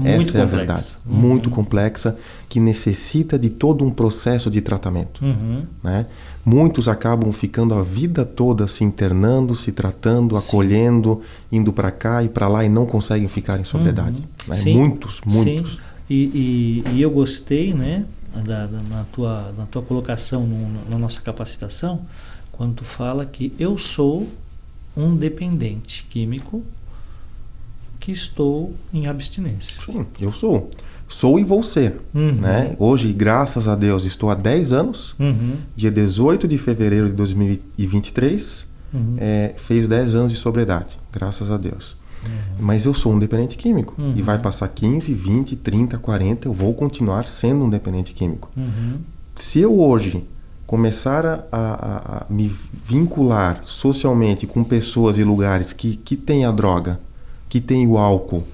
Essa é a verdade, muito complexa, que necessita de todo um processo de tratamento, né? Muitos acabam ficando a vida toda se internando, se tratando, acolhendo, indo para cá e para lá e não conseguem ficar em sobriedade, né? Muitos. Sim. E eu gostei, né, na tua colocação na nossa capacitação, quando tu fala que eu sou um dependente químico que estou em abstinência. Sim, eu sou. Sou e vou ser. Né? Hoje, graças a Deus, estou há 10 anos. Dia 18 de fevereiro de 2023, fez 10 anos de sobriedade. Graças a Deus. Mas eu sou um dependente químico. E vai passar 15, 20, 30, 40, eu vou continuar sendo um dependente químico. Se eu hoje começar a me vincular socialmente com pessoas e lugares que têm a droga, que tem o álcool,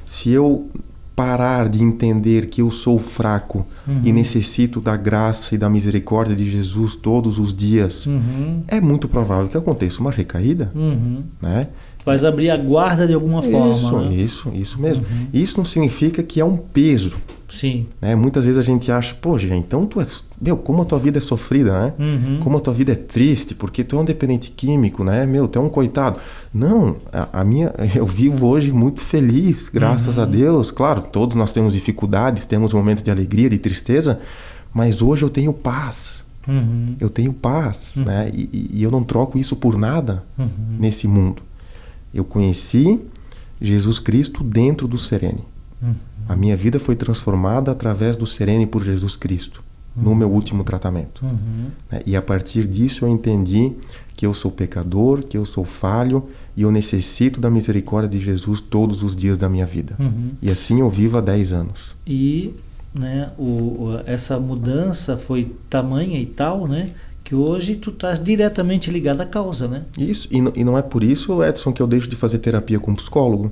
se eu parar de entender que eu sou fraco e necessito da graça e da misericórdia de Jesus todos os dias, é muito provável que aconteça uma recaída, né? Tu vais abrir a guarda de alguma forma, né? Isso mesmo. Isso não significa que é um peso. Sim. Né? Muitas vezes a gente acha, poxa, então tu és, como a tua vida é sofrida, né? Como a tua vida é triste, porque tu é um dependente químico, né? Tu é um coitado. Não, eu vivo hoje muito feliz, graças a Deus. Claro, todos nós temos dificuldades, temos momentos de alegria, de tristeza, mas hoje eu tenho paz. Eu tenho paz, né? E eu não troco isso por nada nesse mundo. Eu conheci Jesus Cristo dentro do Serene. A minha vida foi transformada através do Serene por Jesus Cristo, no meu último tratamento. E a partir disso eu entendi que eu sou pecador, que eu sou falho e eu necessito da misericórdia de Jesus todos os dias da minha vida. E assim eu vivo há 10 anos. E, né, essa mudança foi tamanha e tal, né, que hoje tu estás diretamente ligado à causa, né? Isso, e não é por isso, Edson, que eu deixo de fazer terapia com psicólogo,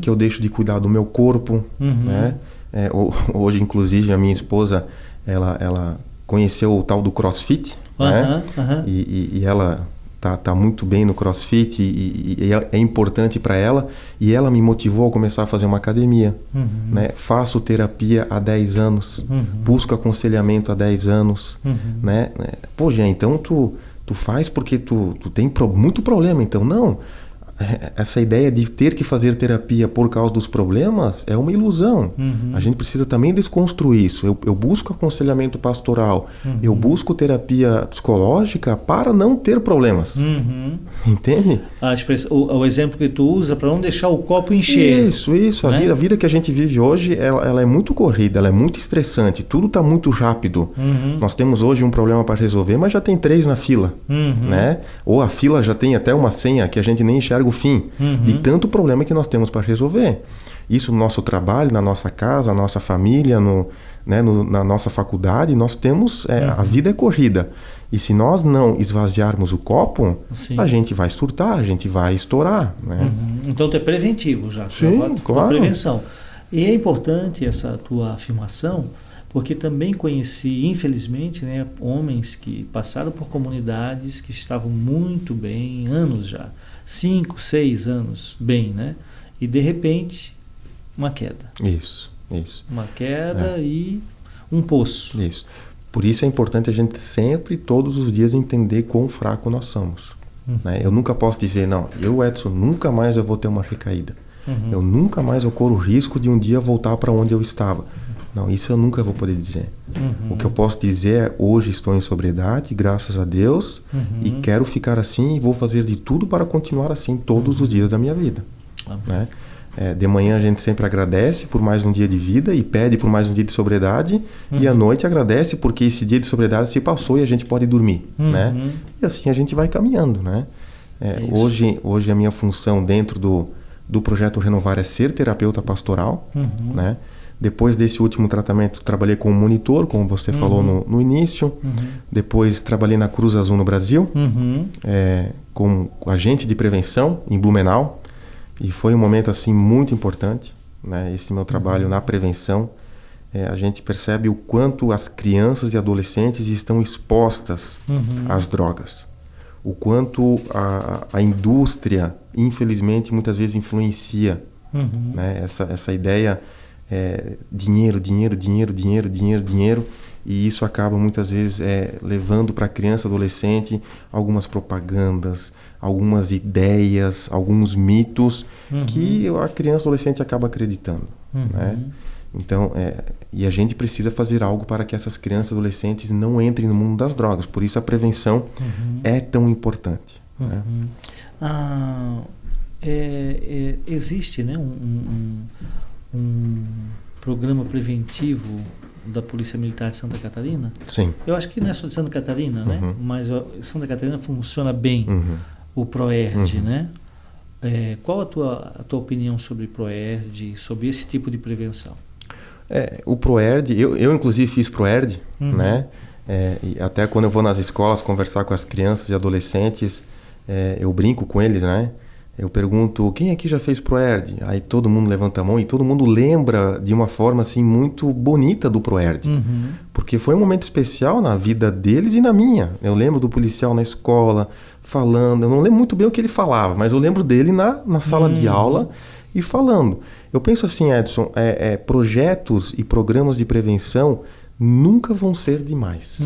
que eu deixo de cuidar do meu corpo, né? Hoje, inclusive, a minha esposa, ela conheceu o tal do CrossFit, né? E ela tá muito bem no CrossFit e é importante para ela, e ela me motivou a começar a fazer uma academia, né? Faço terapia há 10 anos, busco aconselhamento há 10 anos, né? Pô, Jean, então tu faz porque tu tem muito problema, então não. Essa ideia de ter que fazer terapia por causa dos problemas é uma ilusão. A gente precisa também desconstruir isso. Eu busco aconselhamento pastoral, eu busco terapia psicológica para não ter problemas. Entende? O exemplo que tu usa para não deixar o copo encher. Isso. Né? A vida que a gente vive hoje, ela é muito corrida, ela é muito estressante, tudo está muito rápido. Nós temos hoje um problema para resolver, mas já tem 3 na fila. Né? Ou a fila já tem até uma senha que a gente nem enxerga o fim de tanto problema que nós temos para resolver. Isso no nosso trabalho, na nossa casa, na nossa família, na nossa faculdade, nós temos... A vida é corrida. E se nós não esvaziarmos o copo, a gente vai surtar, a gente vai estourar. Né? Então tu é preventivo já. Sim, claro. Prevenção. E é importante essa tua afirmação, porque também conheci, infelizmente, né, homens que passaram por comunidades que estavam muito bem, anos já, 5, 6 anos bem, né? E de repente, uma queda. Isso. Uma queda e um poço. Isso. Por isso é importante a gente sempre, todos os dias, entender quão fraco nós somos. Né? Eu nunca posso dizer, não, Edson, nunca mais eu vou ter uma recaída. Eu nunca mais eu corro o risco de um dia voltar para onde eu estava. Não, isso eu nunca vou poder dizer. O que eu posso dizer é, hoje estou em sobriedade, graças a Deus, e quero ficar assim e vou fazer de tudo para continuar assim todos os dias da minha vida. Né? De manhã a gente sempre agradece por mais um dia de vida e pede por mais um dia de sobriedade, e à noite agradece porque esse dia de sobriedade se passou e a gente pode dormir. Né? E assim a gente vai caminhando. Né? Hoje a minha função dentro do projeto Renovar é ser terapeuta pastoral, né? Depois desse último tratamento, trabalhei como monitor, como você falou no início. Depois trabalhei na Cruz Azul no Brasil, como agente de prevenção em Blumenau. E foi um momento assim muito importante, né? Esse meu trabalho na prevenção. A gente percebe o quanto as crianças e adolescentes estão expostas às drogas. O quanto a indústria, infelizmente, muitas vezes influencia, né? Essa ideia, dinheiro, dinheiro, dinheiro, dinheiro, dinheiro, dinheiro, e isso acaba muitas vezes levando para a criança e adolescente algumas propagandas, algumas ideias, alguns mitos que a criança e adolescente acaba acreditando, né? Então, e a gente precisa fazer algo para que essas crianças e adolescentes não entrem no mundo das drogas. Por isso a prevenção é tão importante. Né? Existe, né, um programa preventivo da Polícia Militar de Santa Catarina? Sim. Eu acho que não é só de Santa Catarina, né? Mas Santa Catarina funciona bem, o PROERD, né? Qual a tua opinião sobre PROERD, sobre esse tipo de prevenção? O PROERD, eu inclusive fiz PROERD, né? E até quando eu vou nas escolas conversar com as crianças e adolescentes, eu brinco com eles, né? Eu pergunto, quem aqui já fez PROERD? Aí todo mundo levanta a mão e todo mundo lembra de uma forma assim muito bonita do PROERD. Porque foi um momento especial na vida deles e na minha. Eu lembro do policial na escola falando, eu não lembro muito bem o que ele falava, mas eu lembro dele na sala de aula e falando. Eu penso assim, Edson, projetos e programas de prevenção nunca vão ser demais.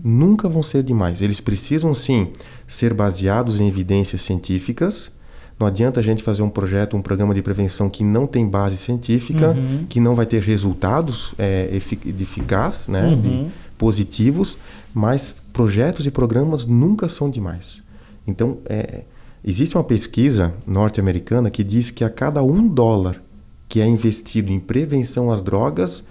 Nunca vão ser demais. Eles precisam, sim, ser baseados em evidências científicas. Não adianta a gente fazer um projeto, um programa de prevenção que não tem base científica, que não vai ter resultados eficazes, né, positivos, mas projetos e programas nunca são demais. Então, existe uma pesquisa norte-americana que diz que a cada $1 que é investido em prevenção às drogas,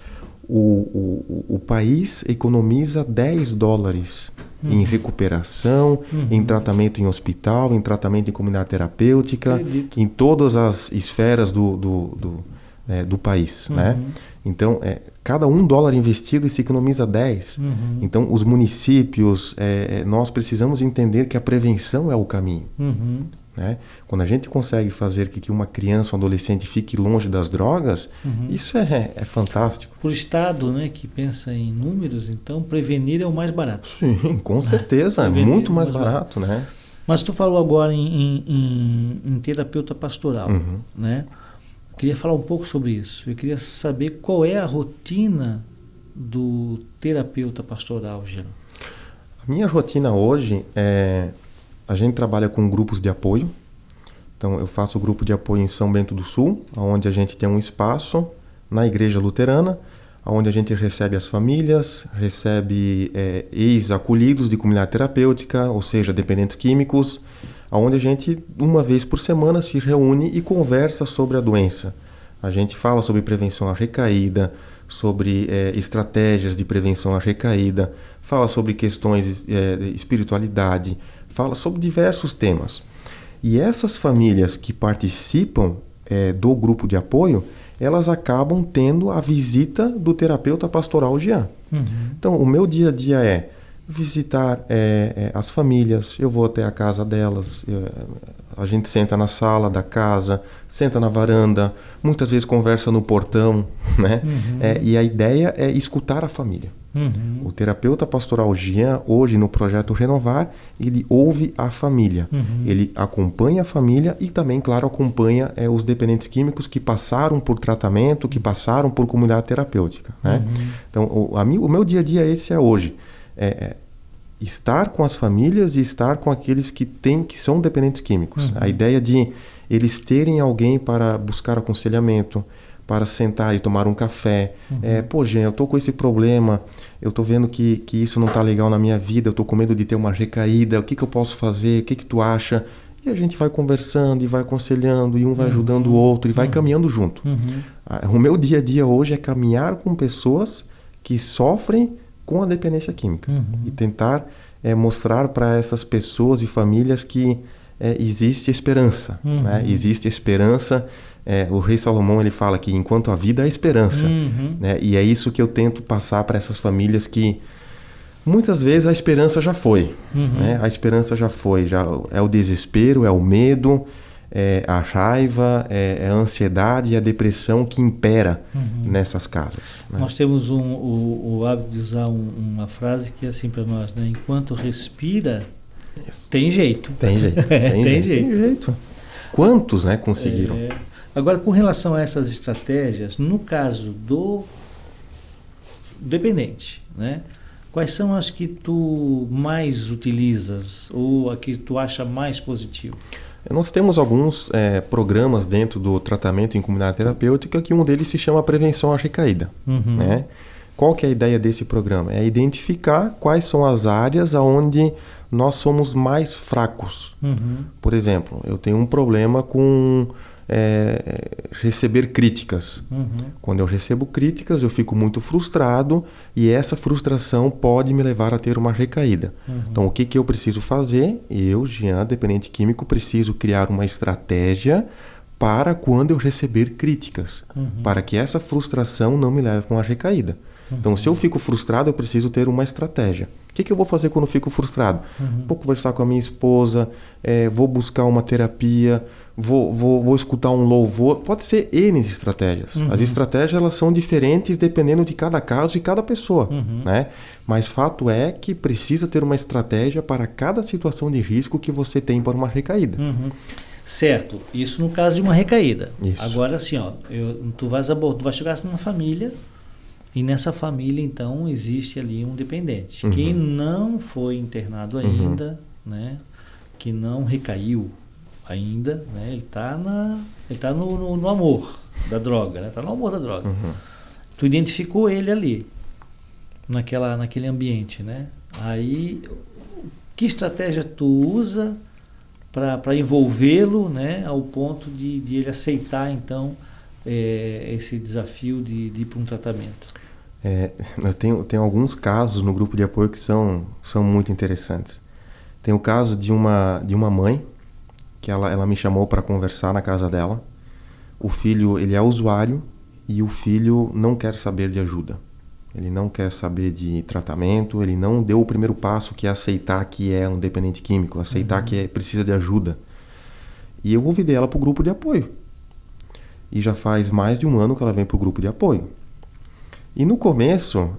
o país economiza $10 em recuperação, em tratamento em hospital, em tratamento em comunidade terapêutica, em todas as esferas do país, né? Então, cada $1 investido se economiza 10. Então, os municípios, nós precisamos entender que a prevenção é o caminho. Né? Quando a gente consegue fazer que uma criança ou um adolescente fique longe das drogas, isso é fantástico. Para o Estado, né, que pensa em números, então prevenir é o mais barato. Sim, com certeza, é muito mais barato, né? Mas tu falou agora em terapeuta pastoral, né? Eu queria falar um pouco sobre isso. Eu queria saber qual é a rotina do terapeuta pastoral, Jean. A minha rotina hoje a gente trabalha com grupos de apoio. Então, eu faço o grupo de apoio em São Bento do Sul, onde a gente tem um espaço na Igreja Luterana, onde a gente recebe as famílias, recebe ex-acolhidos de comunidade terapêutica, ou seja, dependentes químicos, onde a gente, uma vez por semana, se reúne e conversa sobre a doença. A gente fala sobre prevenção à recaída, sobre estratégias de prevenção à recaída, fala sobre questões de espiritualidade, fala sobre diversos temas. E essas famílias que participam do grupo de apoio, elas acabam tendo a visita do terapeuta pastoral Jean. Então, o meu dia a dia é visitar as famílias, eu vou até a casa delas, a gente senta na sala da casa, senta na varanda, muitas vezes conversa no portão, né? E a ideia é escutar a família. O terapeuta pastoral Jean, hoje no projeto Renovar, ele ouve a família. Ele acompanha a família e também, claro, acompanha os dependentes químicos que passaram por tratamento, que passaram por comunidade terapêutica, né? Então, o meu dia a dia esse é hoje. Estar com as famílias e estar com aqueles que são dependentes químicos. A ideia de eles terem alguém para buscar aconselhamento, para sentar e tomar um café. Pô, Jean, eu tô com esse problema, eu tô vendo que isso não tá legal na minha vida, eu tô com medo de ter uma recaída, o que eu posso fazer, o que tu acha? E a gente vai conversando e vai aconselhando, e um vai ajudando o outro, e vai caminhando junto. O meu dia a dia hoje é caminhar com pessoas que sofrem com a dependência química. E tentar mostrar para essas pessoas e famílias que existe esperança. Né? Existe esperança. O rei Salomão ele fala que enquanto há vida há esperança. Né? E é isso que eu tento passar para essas famílias que muitas vezes a esperança já foi. Né? A esperança já foi. Já é o desespero, é o medo, é a raiva, é a ansiedade e a depressão que impera nessas casas. Né? Nós temos o hábito de usar uma frase que é assim para nós, né? Enquanto respira, tem jeito. Tem jeito. Tem jeito. Quantos, né, conseguiram? Agora, com relação a essas estratégias, no caso do dependente, né? Quais são as que tu mais utilizas ou a que tu acha mais positivo? Nós temos alguns programas dentro do tratamento em comunidade terapêutica que um deles se chama Prevenção à Recaída. Né? Qual que é a ideia desse programa? É identificar quais são as áreas onde nós somos mais fracos. Por exemplo, eu tenho um problema com receber críticas. Quando eu recebo críticas, eu fico muito frustrado e essa frustração pode me levar a ter uma recaída. Então, o que eu preciso fazer? Eu, Jean, dependente químico, preciso criar uma estratégia para quando eu receber críticas, para que essa frustração não me leve a uma recaída. Então, se eu fico frustrado, eu preciso ter uma estratégia. O que eu vou fazer quando eu fico frustrado? Vou conversar com a minha esposa, vou buscar uma terapia, vou escutar um louvor. Pode ser N estratégias. As estratégias elas são diferentes dependendo de cada caso e cada pessoa. Né? Mas fato é que precisa ter uma estratégia para cada situação de risco que você tem para uma recaída. Certo. Isso no caso de uma recaída. Isso. Agora, assim, tu vai chegar numa família e nessa família, então, existe ali um dependente. Quem não foi internado ainda, né? Que não recaiu ainda, né? Ele está no amor da droga, né? Está no amor da droga. Tu identificou ele ali, naquele ambiente, né? Aí, que estratégia tu usa para envolvê-lo, né? Ao ponto de ele aceitar, então, esse desafio de ir para um tratamento? Eu tenho alguns casos no grupo de apoio que são muito interessantes. Tem o caso de uma mãe que ela me chamou para conversar na casa dela. O filho, ele é usuário e o filho não quer saber de ajuda. Ele não quer saber de tratamento, ele não deu o primeiro passo, que é aceitar que é um dependente químico, aceitar que precisa de ajuda. E eu convidei ela para o grupo de apoio. E já faz mais de um ano que ela vem para o grupo de apoio. E no começo,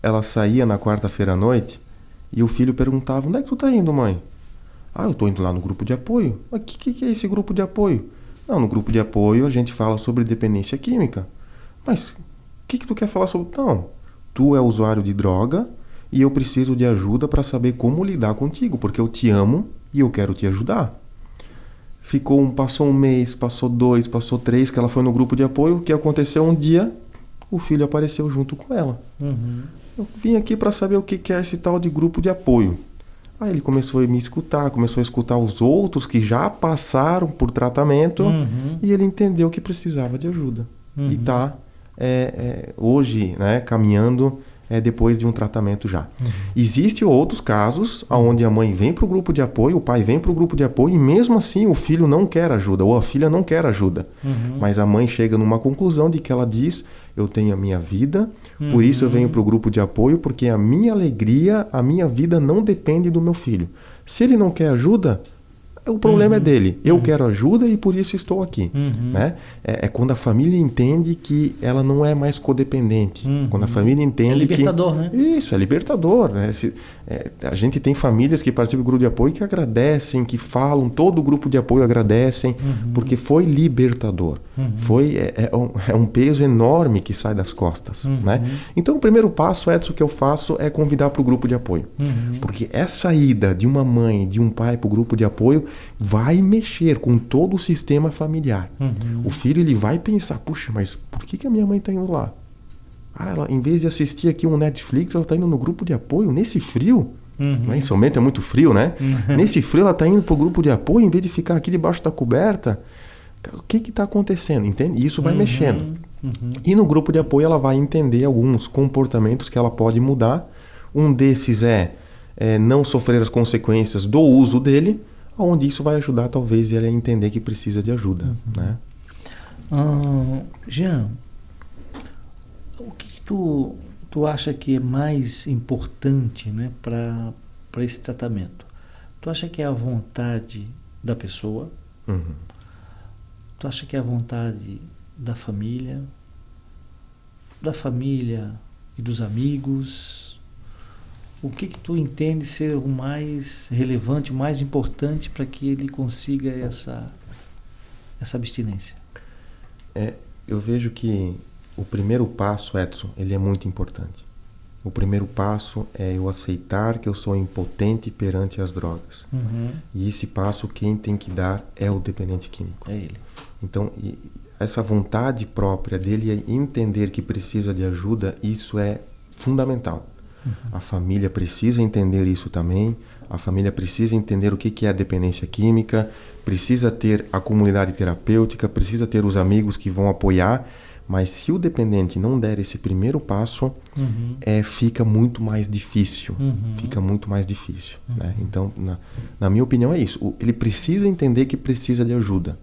ela saía na quarta-feira à noite e o filho perguntava: onde é que tu tá indo, mãe? Eu tô indo lá no grupo de apoio. Mas o que é esse grupo de apoio? Não, no grupo de apoio a gente fala sobre dependência química. Mas o que tu quer falar sobre? Não, tu é usuário de droga e eu preciso de ajuda para saber como lidar contigo, porque eu te amo e eu quero te ajudar. Passou um mês, passou 2, passou 3, que ela foi no grupo de apoio. O que aconteceu? Um dia, o filho apareceu junto com ela. Eu vim aqui para saber o que é esse tal de grupo de apoio. Aí ele começou a me escutar, começou a escutar os outros que já passaram por tratamento e ele entendeu que precisava de ajuda. E está hoje, né, caminhando depois de um tratamento já. Existem outros casos onde a mãe vem para o grupo de apoio, o pai vem para o grupo de apoio e mesmo assim o filho não quer ajuda ou a filha não quer ajuda. Mas a mãe chega numa conclusão de que ela diz: eu tenho a minha vida, por isso eu venho para o grupo de apoio, porque a minha alegria, a minha vida não depende do meu filho. Se ele não quer ajuda, o problema é dele. Eu quero ajuda e por isso estou aqui. Né? É quando a família entende que ela não é mais codependente. Quando a família entende que... É libertador, né? Isso, é libertador. Né? A gente tem famílias que participam do grupo de apoio que agradecem, que falam, todo o grupo de apoio agradecem, porque foi libertador. É um peso enorme que sai das costas. Né? Então, o primeiro passo, Edson, que eu faço é convidar para o grupo de apoio. Porque essa ida de uma mãe, de um pai para o grupo de apoio vai mexer com todo o sistema familiar. O filho ele vai pensar: puxa, mas por que a minha mãe está indo lá? Cara, ela, em vez de assistir aqui um Netflix, ela está indo no grupo de apoio nesse frio. Né? Em São Bento é muito frio, né? Nesse frio ela está indo para o grupo de apoio em vez de ficar aqui debaixo da coberta. O que está acontecendo? Entende? E isso vai mexendo. E no grupo de apoio ela vai entender alguns comportamentos que ela pode mudar. Um desses é não sofrer as consequências do uso dele. onde isso vai ajudar talvez ele a entender que precisa de ajuda, né? Jean, o que tu acha que é mais importante, né, para esse tratamento? Tu acha que é a vontade da pessoa? Tu acha que é a vontade da família e dos amigos? O que tu entende ser o mais relevante, o mais importante para que ele consiga essa abstinência? Eu vejo que o primeiro passo, Edson, ele é muito importante. O primeiro passo é eu aceitar que eu sou impotente perante as drogas. E esse passo quem tem que dar é o dependente químico. É ele. Então, essa vontade própria dele entender que precisa de ajuda, isso é fundamental. A família precisa entender isso também. A família precisa entender o que é a dependência química, precisa ter a comunidade terapêutica, precisa ter os amigos que vão apoiar. Mas se o dependente não der esse primeiro passo, fica muito mais difícil. Fica muito mais difícil. Né? Então, na minha opinião, é isso. Ele precisa entender que precisa de ajuda.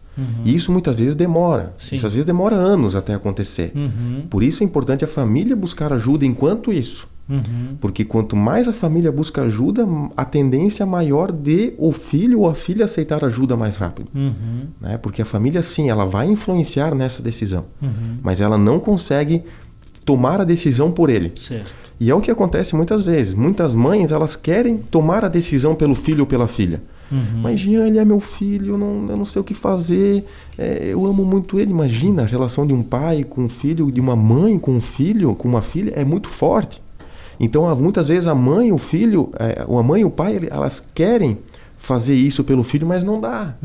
E isso muitas vezes demora. Sim. Isso às vezes demora anos até acontecer. Por isso é importante a família buscar ajuda enquanto isso. Porque quanto mais a família busca ajuda, a tendência maior de o filho ou a filha aceitar ajuda mais rápido. Né? Porque a família, sim, ela vai influenciar nessa decisão. Mas ela não consegue tomar a decisão por ele. Certo. E é o que acontece muitas vezes. Muitas mães, elas querem tomar a decisão pelo filho ou pela filha. Mas Jean, ele é meu filho, eu não sei o que fazer, eu amo muito ele. Imagina, a relação de um pai com um filho, de uma mãe com um filho, com uma filha, é muito forte. Então, muitas vezes a mãe, o filho, a mãe e o pai, elas querem fazer isso pelo filho, mas não dá.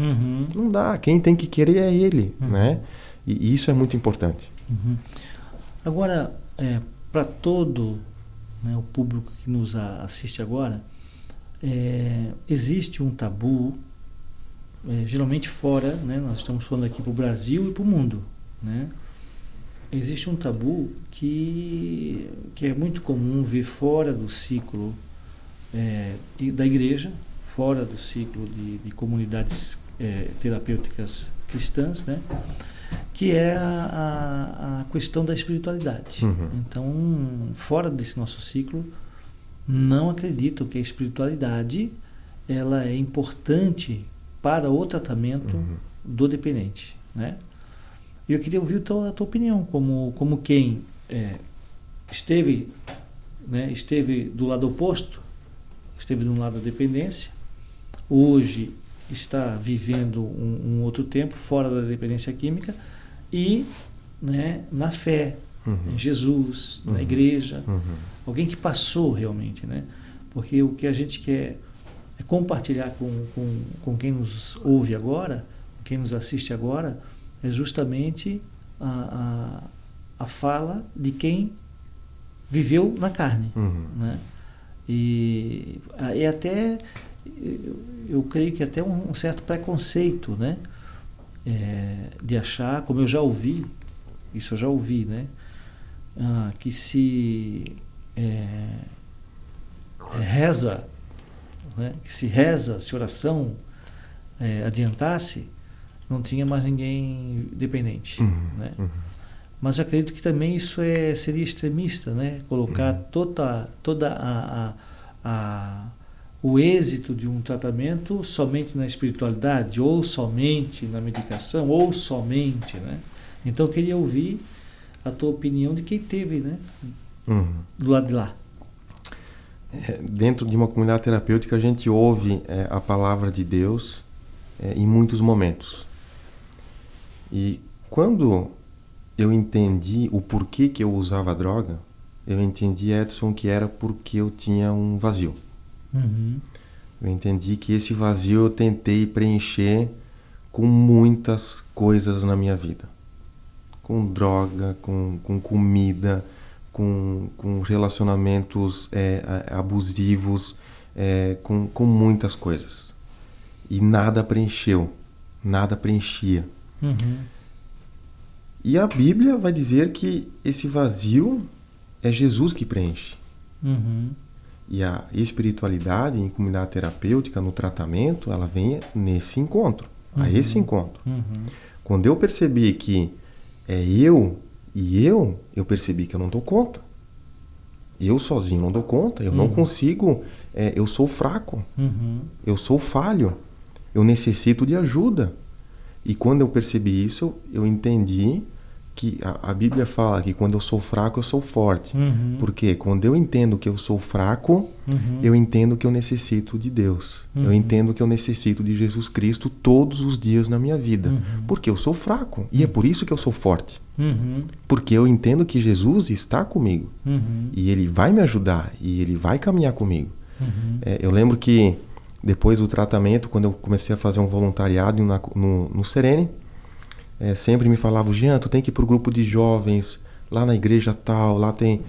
Não dá. Quem tem que querer é ele. Né? E isso é muito importante. Agora, para todo, né, o público que nos assiste agora, existe um tabu, geralmente fora, né, nós estamos falando aqui para o Brasil e para o mundo, né? Existe um tabu que é muito comum ver fora do ciclo da igreja, fora do ciclo de comunidades terapêuticas cristãs, né? Que é a questão da espiritualidade. Então, fora desse nosso ciclo, não acreditam que a espiritualidade ela é importante para o tratamento do dependente, né? E eu queria ouvir a tua opinião, como quem esteve do lado oposto, esteve do lado da dependência, hoje está vivendo um outro tempo fora da dependência química e, né, na fé, em Jesus, na igreja, alguém que passou realmente, né? Porque o que a gente quer é compartilhar com quem nos ouve agora, quem nos assiste agora, é justamente a fala de quem viveu na carne, né? E até eu creio que até um certo preconceito, né? De achar, como eu já ouvi, isso eu já ouvi, né? Que se reza, né? Que se reza, se oração adiantasse, não tinha mais ninguém dependente, né? Mas acredito que também isso seria extremista, né? Colocar toda o êxito de um tratamento somente na espiritualidade, ou somente na medicação, ou somente, né? Então eu queria ouvir a tua opinião de quem teve, né? Do lado de lá. Dentro de uma comunidade terapêutica a gente ouve a palavra de Deus em muitos momentos. E quando eu entendi o porquê que eu usava droga, eu entendi, Edson, que era porque eu tinha um vazio. Eu entendi que esse vazio eu tentei preencher com muitas coisas na minha vida. Com droga, com comida, com relacionamentos abusivos, com muitas coisas. E nada preencheu, nada preenchia. E a Bíblia vai dizer que esse vazio é Jesus que preenche. E a espiritualidade em comunidade terapêutica, no tratamento, ela vem nesse encontro, a esse encontro. Quando eu percebi que é eu e eu percebi que eu não dou conta. Eu sozinho não dou conta, eu não consigo, eu sou fraco, eu sou falho, eu necessito de ajuda. E quando eu percebi isso, eu entendi que a Bíblia fala que quando eu sou fraco, eu sou forte. Porque quando eu entendo que eu sou fraco, eu entendo que eu necessito de Deus. Eu entendo que eu necessito de Jesus Cristo todos os dias na minha vida. Porque eu sou fraco. E é por isso que eu sou forte. Porque eu entendo que Jesus está comigo. E Ele vai me ajudar. E Ele vai caminhar comigo. Eu lembro que depois do tratamento, quando eu comecei a fazer um voluntariado no Serene, sempre me falavam, Jean, tu tem que ir para o grupo de jovens, lá na igreja tal, lá tem...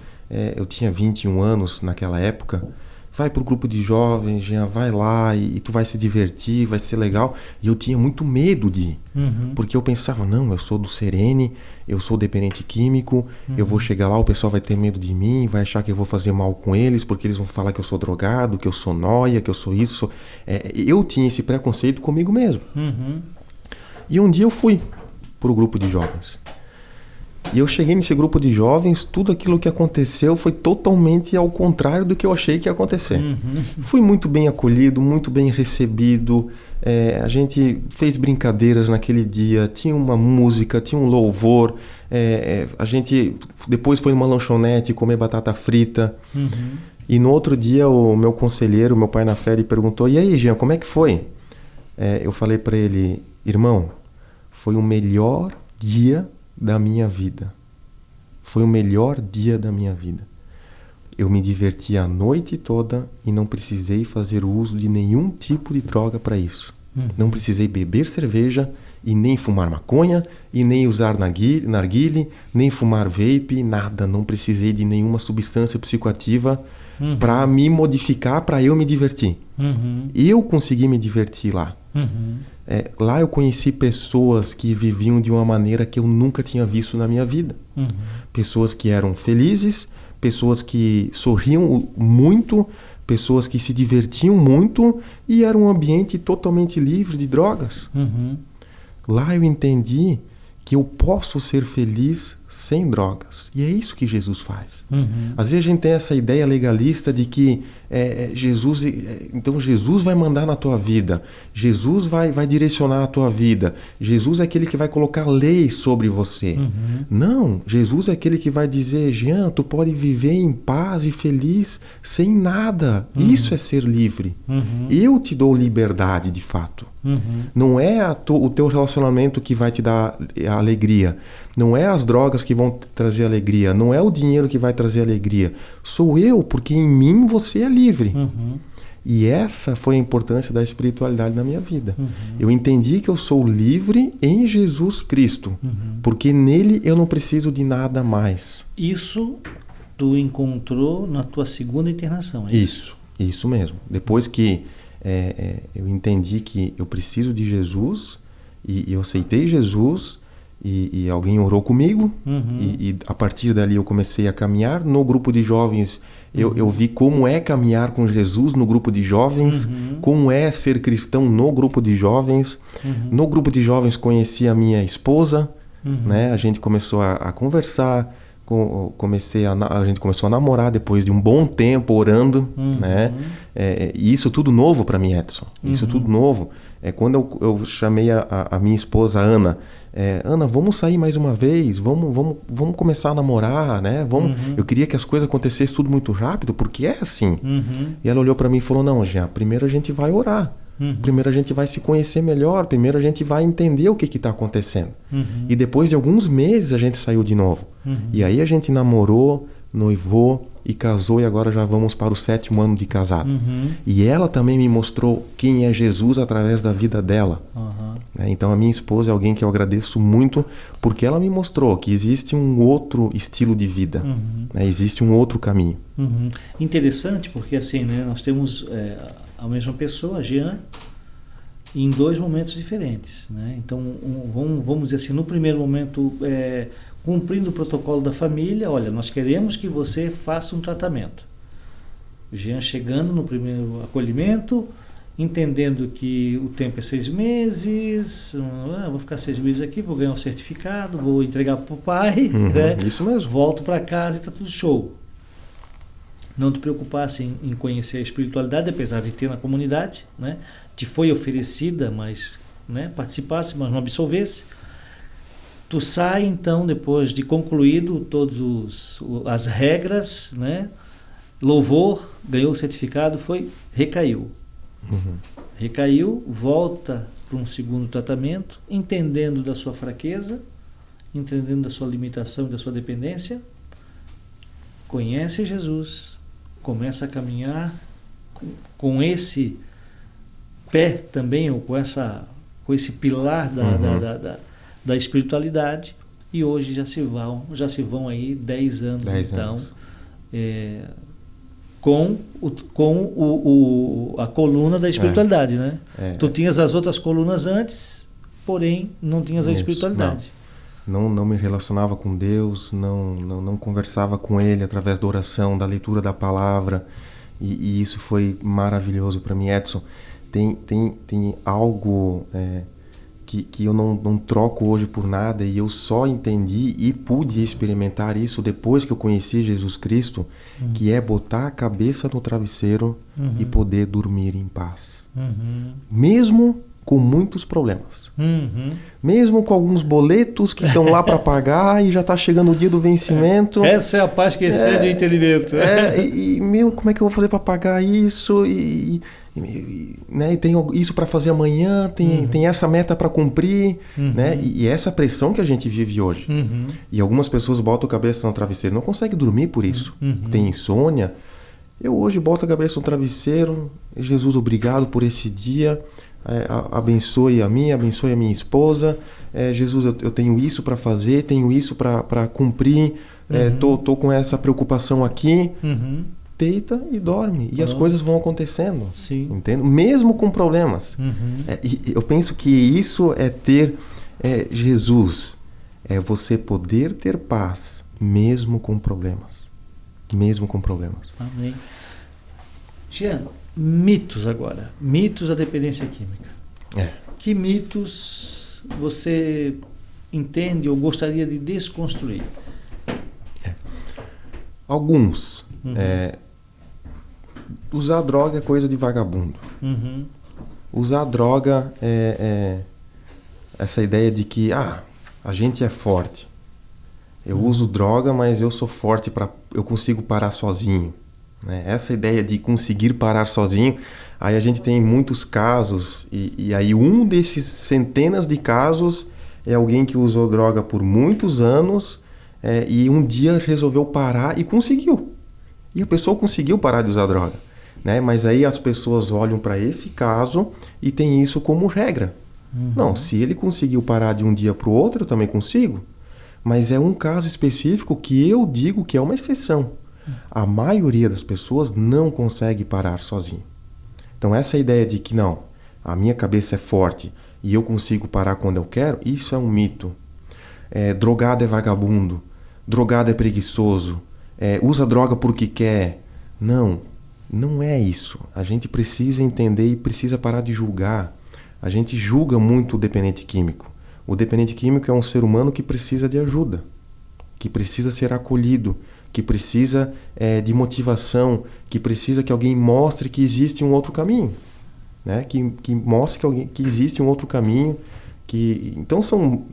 eu tinha 21 anos naquela época. Vai para o grupo de jovens, Jean, vai lá e tu vai se divertir, vai ser legal. E eu tinha muito medo de ir. Porque eu pensava, não, eu sou do Serene, eu sou dependente químico, eu vou chegar lá, o pessoal vai ter medo de mim, vai achar que eu vou fazer mal com eles, porque eles vão falar que eu sou drogado, que eu sou nóia, que eu sou isso. Eu tinha esse preconceito comigo mesmo. E um dia eu fui para o grupo de jovens. E eu cheguei nesse grupo de jovens, tudo aquilo que aconteceu foi totalmente ao contrário do que eu achei que ia acontecer. Fui muito bem acolhido, muito bem recebido. A gente fez brincadeiras naquele dia, tinha uma música, tinha um louvor. A gente depois foi numa lanchonete comer batata frita. E no outro dia o meu conselheiro, meu pai na fé, ele perguntou, e aí, Jean, como é que foi? Eu falei para ele, irmão, foi o melhor dia da minha vida. Foi o melhor dia da minha vida. Eu me diverti a noite toda e não precisei fazer uso de nenhum tipo de droga para isso. Não precisei beber cerveja e nem fumar maconha e nem usar narguile, nem fumar vape, nada. Não precisei de nenhuma substância psicoativa para me modificar, para eu me divertir. Eu consegui me divertir lá. Lá eu conheci pessoas que viviam de uma maneira que eu nunca tinha visto na minha vida. Pessoas que eram felizes, pessoas que sorriam muito, pessoas que se divertiam muito e era um ambiente totalmente livre de drogas. Lá eu entendi que eu posso ser feliz sem drogas. E é isso que Jesus faz. Às vezes a gente tem essa ideia legalista de que então Jesus vai mandar na tua vida, Jesus vai direcionar a tua vida, Jesus é aquele que vai colocar leis sobre você. Não, Jesus é aquele que vai dizer, Jean, tu pode viver em paz e feliz sem nada. Isso é ser livre. Eu te dou liberdade de fato. Não é o teu relacionamento que vai te dar a alegria. Não é as drogas que vão trazer alegria. Não é o dinheiro que vai trazer alegria. Sou eu, porque em mim você é livre. E essa foi a importância da espiritualidade na minha vida. Eu entendi que eu sou livre em Jesus Cristo. Porque nele eu não preciso de nada mais. Isso tu encontrou na tua segunda internação, é isso? Isso mesmo. Depois que eu entendi que eu preciso de Jesus e eu aceitei Jesus e alguém orou comigo e a partir dali eu comecei a caminhar no grupo de jovens. Eu vi como é caminhar com Jesus no grupo de jovens, como é ser cristão no grupo de jovens. No grupo de jovens conheci a minha esposa, né? A gente começou a conversar, a gente começou a namorar depois de um bom tempo orando, né? E isso tudo novo para mim, Edson. Isso tudo novo. Quando eu chamei a minha esposa Ana, Ana, vamos sair mais uma vez, vamos começar a namorar, né? Eu queria que as coisas acontecessem tudo muito rápido, porque é assim. E ela olhou para mim e falou, não, Jean, primeiro a gente vai orar. Primeiro a gente vai se conhecer melhor, primeiro a gente vai entender o que está acontecendo. E depois de alguns meses a gente saiu de novo. E aí a gente namorou, noivou e casou e agora já vamos para o 7º ano de casado. E ela também me mostrou quem é Jesus através da vida dela. Então a minha esposa é alguém que eu agradeço muito porque ela me mostrou que existe um outro estilo de vida, existe um outro caminho. Interessante porque assim, né, nós temos a mesma pessoa, Jean, em 2 momentos diferentes, né? Então vamos dizer assim, no primeiro momento cumprindo o protocolo da família, olha, nós queremos que você faça um tratamento. Jean chegando no primeiro acolhimento, entendendo que o tempo é 6 meses, vou ficar 6 meses aqui, vou ganhar um certificado, vou entregar para o pai, né? Isso mesmo. Volto para casa e está tudo show. Não te preocupasse em conhecer a espiritualidade, apesar de ter na comunidade, né? Te foi oferecida, mas, né, participasse, mas não absolvesse. Tu sai, então, depois de concluído todas as regras, né? Louvor, ganhou o certificado, recaiu. Recaiu, volta para um segundo tratamento, entendendo da sua fraqueza, entendendo da sua limitação e da sua dependência, conhece Jesus, começa a caminhar com esse pé também, ou com esse pilar da espiritualidade, e hoje já se vão aí 10 anos, então, com a coluna da espiritualidade, né? Tu tinhas as outras colunas antes, porém não tinhas a espiritualidade. Não me relacionava com Deus, não conversava com Ele através da oração, da leitura da palavra, e isso foi maravilhoso para mim. Edson, tem algo que eu não troco hoje por nada, e eu só entendi e pude experimentar isso depois que eu conheci Jesus Cristo, que é botar a cabeça no travesseiro e poder dormir em paz. Mesmo com muitos problemas. Mesmo com alguns boletos que estão lá para pagar e já está chegando o dia do vencimento. Essa é a paz que excede o entendimento. Como é que eu vou fazer para pagar isso? Né, e tem isso para fazer amanhã, tem essa meta para cumprir, né? E essa pressão que a gente vive hoje. E algumas pessoas botam a cabeça no travesseiro, não conseguem dormir por isso. Tem insônia. Eu hoje boto a cabeça no travesseiro, Jesus, obrigado por esse dia, abençoe a mim, abençoe a minha esposa, Jesus, eu tenho isso para fazer, tenho isso para cumprir, tô com essa preocupação aqui. Deita e dorme, e as coisas vão acontecendo. Sim. Entende? Mesmo com problemas. Eu penso que isso é ter Jesus, é você poder ter paz mesmo com problemas. Mesmo com problemas. Amém. Jean, mitos agora. Mitos da dependência química. Que mitos você entende ou gostaria de desconstruir? Alguns. Usar droga é coisa de vagabundo. Usar droga é essa ideia de que a gente é forte. Eu uso droga, mas eu sou forte, eu consigo parar sozinho. Né? Essa ideia de conseguir parar sozinho, aí a gente tem muitos casos, e aí um desses centenas de casos é alguém que usou droga por muitos anos e um dia resolveu parar e conseguiu. E a pessoa conseguiu parar de usar droga. Né? Mas aí as pessoas olham para esse caso e tem isso como regra. Não, se ele conseguiu parar de um dia para o outro, eu também consigo. Mas é um caso específico que eu digo que é uma exceção. A maioria das pessoas não consegue parar sozinho. Então essa ideia de que não, a minha cabeça é forte e eu consigo parar quando eu quero, isso é um mito. Drogado é vagabundo, drogado é preguiçoso, usa droga porque quer. Não é isso. A gente precisa entender e precisa parar de julgar. A gente julga muito o dependente químico. O dependente químico é um ser humano que precisa de ajuda, que precisa ser acolhido, que precisa de motivação, que precisa que alguém mostre que existe um outro caminho, né? Que mostre que existe um outro caminho. Então são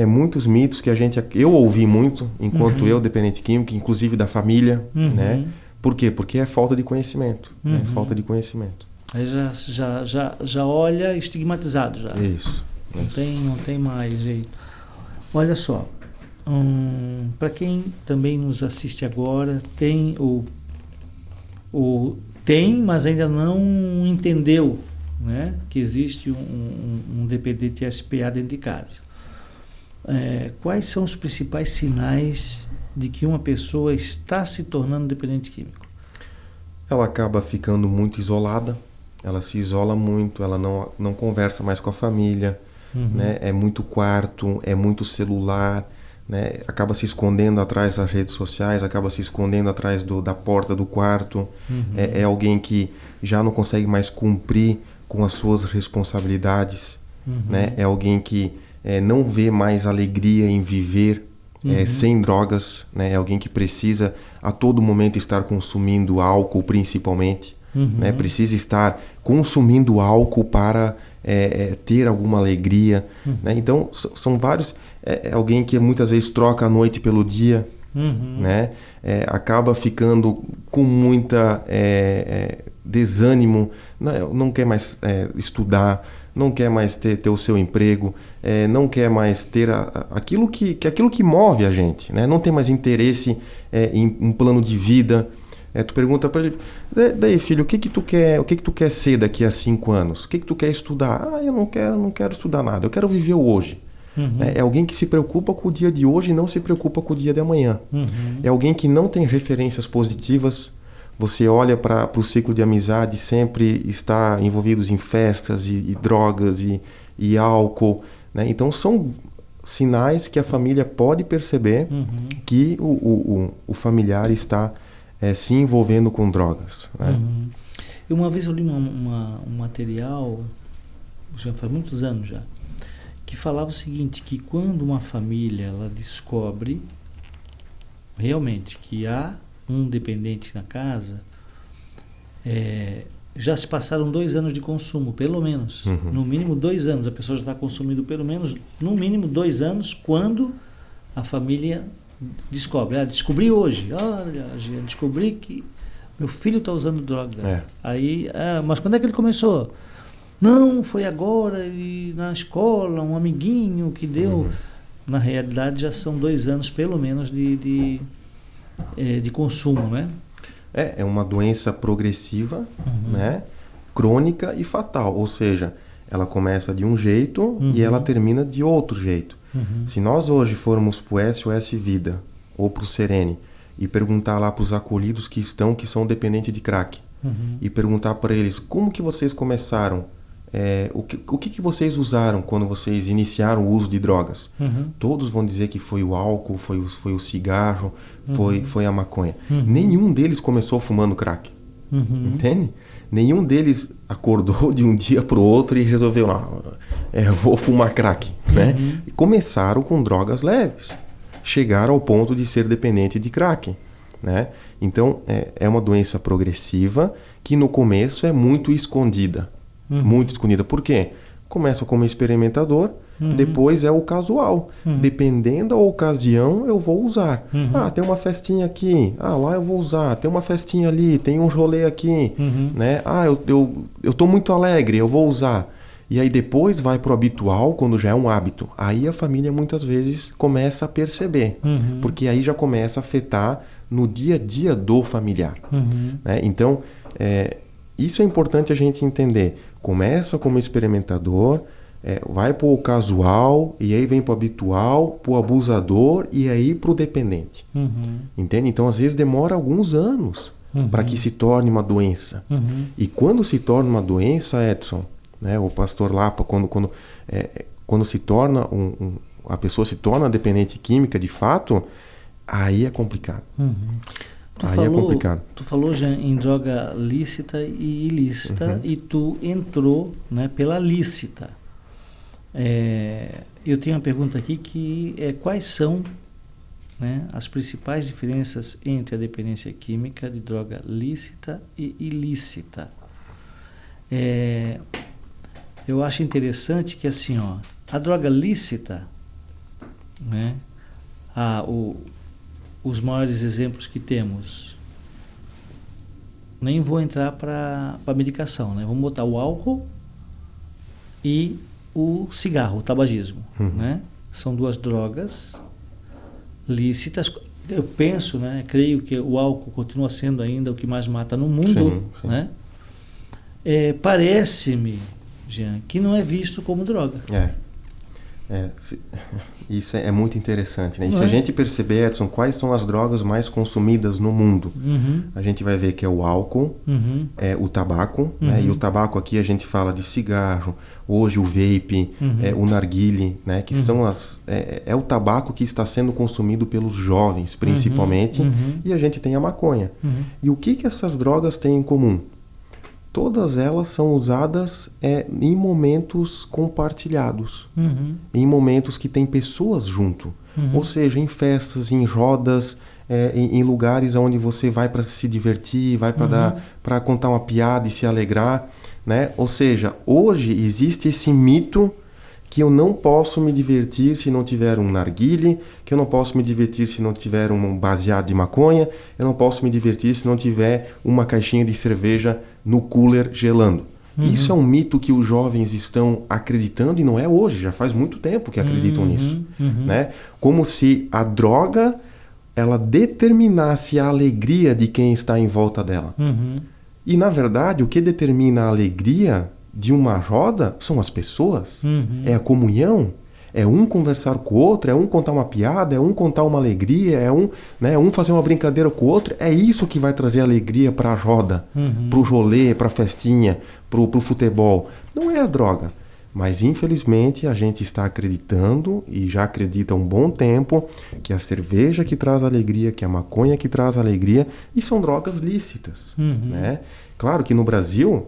muitos mitos que eu ouvi muito enquanto eu dependente químico, inclusive da família, né? Por quê? Porque é falta de conhecimento, né? Falta de conhecimento. Aí já olha estigmatizado já. Isso. Não tem mais jeito. Olha só, para quem também nos assiste agora, tem mas ainda não entendeu, né, que existe um dependente SPA dentro de casa. Quais são os principais sinais de que uma pessoa está se tornando dependente químico? Ela acaba ficando muito isolada, ela se isola muito, ela não conversa mais com a família, né? É muito quarto, é muito celular, né? Acaba se escondendo atrás das redes sociais, acaba se escondendo atrás da porta do quarto. É alguém que já não consegue mais cumprir com as suas responsabilidades, né? É alguém que não vê mais alegria em viver sem drogas, né? É alguém que precisa a todo momento estar consumindo álcool, principalmente, né? Precisa estar consumindo álcool para ter alguma alegria, né? Então são vários. É alguém que muitas vezes troca a noite pelo dia, né? Acaba ficando com muita desânimo, não quer mais estudar, não quer mais ter o seu emprego, não quer mais ter aquilo que move a gente, né? Não tem mais interesse em um plano de vida. Tu pergunta para ele, daí filho, o que tu quer ser daqui a 5 anos? O que tu quer estudar? Eu não quero estudar nada, eu quero viver o hoje. É alguém que se preocupa com o dia de hoje e não se preocupa com o dia de amanhã. É alguém que não tem referências positivas. Você olha para o ciclo de amizade, sempre está envolvidos em festas e drogas e álcool, né? Então são sinais que a família pode perceber que o familiar está se envolvendo com drogas, né? Uma vez eu li um material, já faz muitos anos já, que falava o seguinte, que quando uma família ela descobre realmente que há um dependente na casa, já se passaram 2 anos de consumo, pelo menos. No mínimo 2 anos. A pessoa já está consumindo pelo menos, no mínimo 2 anos, quando a família descobre. Descobri hoje. Olha, descobri que meu filho está usando droga. Aí, mas quando é que ele começou? Não, foi agora, na escola, um amiguinho que deu. Na realidade, já são 2 anos, pelo menos, de consumo, né? É uma doença progressiva, né? Crônica e fatal. Ou seja, ela começa de um jeito e ela termina de outro jeito. Se nós hoje formos para o SOS Vida ou para o Serene e perguntar lá para os acolhidos que são dependentes de crack, e perguntar para eles como que vocês começaram, o que vocês usaram quando vocês iniciaram o uso de drogas? Todos vão dizer que foi o álcool, foi o cigarro, foi a maconha. Nenhum deles começou fumando crack. Entende? Nenhum deles acordou de um dia para o outro e resolveu, vou fumar crack, né? E começaram com drogas leves. Chegaram ao ponto de ser dependente de crack, né? Então, é uma doença progressiva que no começo é muito escondida. Muito escondida. Por quê? Começa como experimentador, depois é o casual. Dependendo da ocasião, eu vou usar. Tem uma festinha aqui, lá eu vou usar. Tem uma festinha ali, tem um rolê aqui, né? Eu tô muito alegre, eu vou usar. E aí depois vai pro habitual, quando já é um hábito. Aí a família muitas vezes começa a perceber, porque aí já começa a afetar no dia a dia do familiar. Né? Então, isso é importante a gente entender. Começa como experimentador, vai para o casual, e aí vem para o habitual, para o abusador e aí para o dependente. Entende? Então, às vezes, demora alguns anos para que se torne uma doença. E quando se torna uma doença, Edson, né, o pastor Lapa, quando se torna a pessoa se torna dependente química de fato, aí é complicado. É complicado. Tu falou já em droga lícita e ilícita, e tu entrou, né, pela lícita. Eu tenho uma pergunta aqui que quais são, né, as principais diferenças entre a dependência química de droga lícita e ilícita? Eu acho interessante que assim, a droga lícita, né, os maiores exemplos que temos, nem vou entrar para medicação, né? Vamos botar o álcool e o cigarro, o tabagismo, né? São 2 drogas lícitas. Eu penso, né? Creio que o álcool continua sendo ainda o que mais mata no mundo, sim. Né? Parece-me, Jean, que não é visto como droga. Isso é muito interessante, né? E se a gente perceber, Edson, quais são as drogas mais consumidas no mundo, a gente vai ver que é o álcool, é o tabaco, né? E o tabaco aqui a gente fala de cigarro, hoje o vape, o narguile, né? Que são é o tabaco que está sendo consumido pelos jovens, principalmente, e a gente tem a maconha. E o que essas drogas têm em comum? Todas elas são usadas em momentos compartilhados, em momentos que tem pessoas junto, ou seja, em festas, em rodas, em lugares onde você vai para se divertir, vai para contar uma piada e se alegrar, né? Ou seja, hoje existe esse mito que eu não posso me divertir se não tiver um narguile, que eu não posso me divertir se não tiver um baseado de maconha, eu não posso me divertir se não tiver uma caixinha de cerveja no cooler gelando. Isso é um mito que os jovens estão acreditando, e não é hoje, já faz muito tempo que acreditam nisso. Né? Como se a droga ela determinasse a alegria de quem está em volta dela. E, na verdade, o que determina a alegria de uma roda são as pessoas, é a comunhão, é um conversar com o outro, é um contar uma piada, é um contar uma alegria, é um fazer uma brincadeira com o outro. É isso que vai trazer alegria para a roda, para o rolê, para a festinha, para o futebol. Não é a droga. Mas, infelizmente, a gente está acreditando, e já acredita há um bom tempo, que a cerveja que traz alegria, que a maconha que traz alegria, e são drogas lícitas, né? Claro que no Brasil,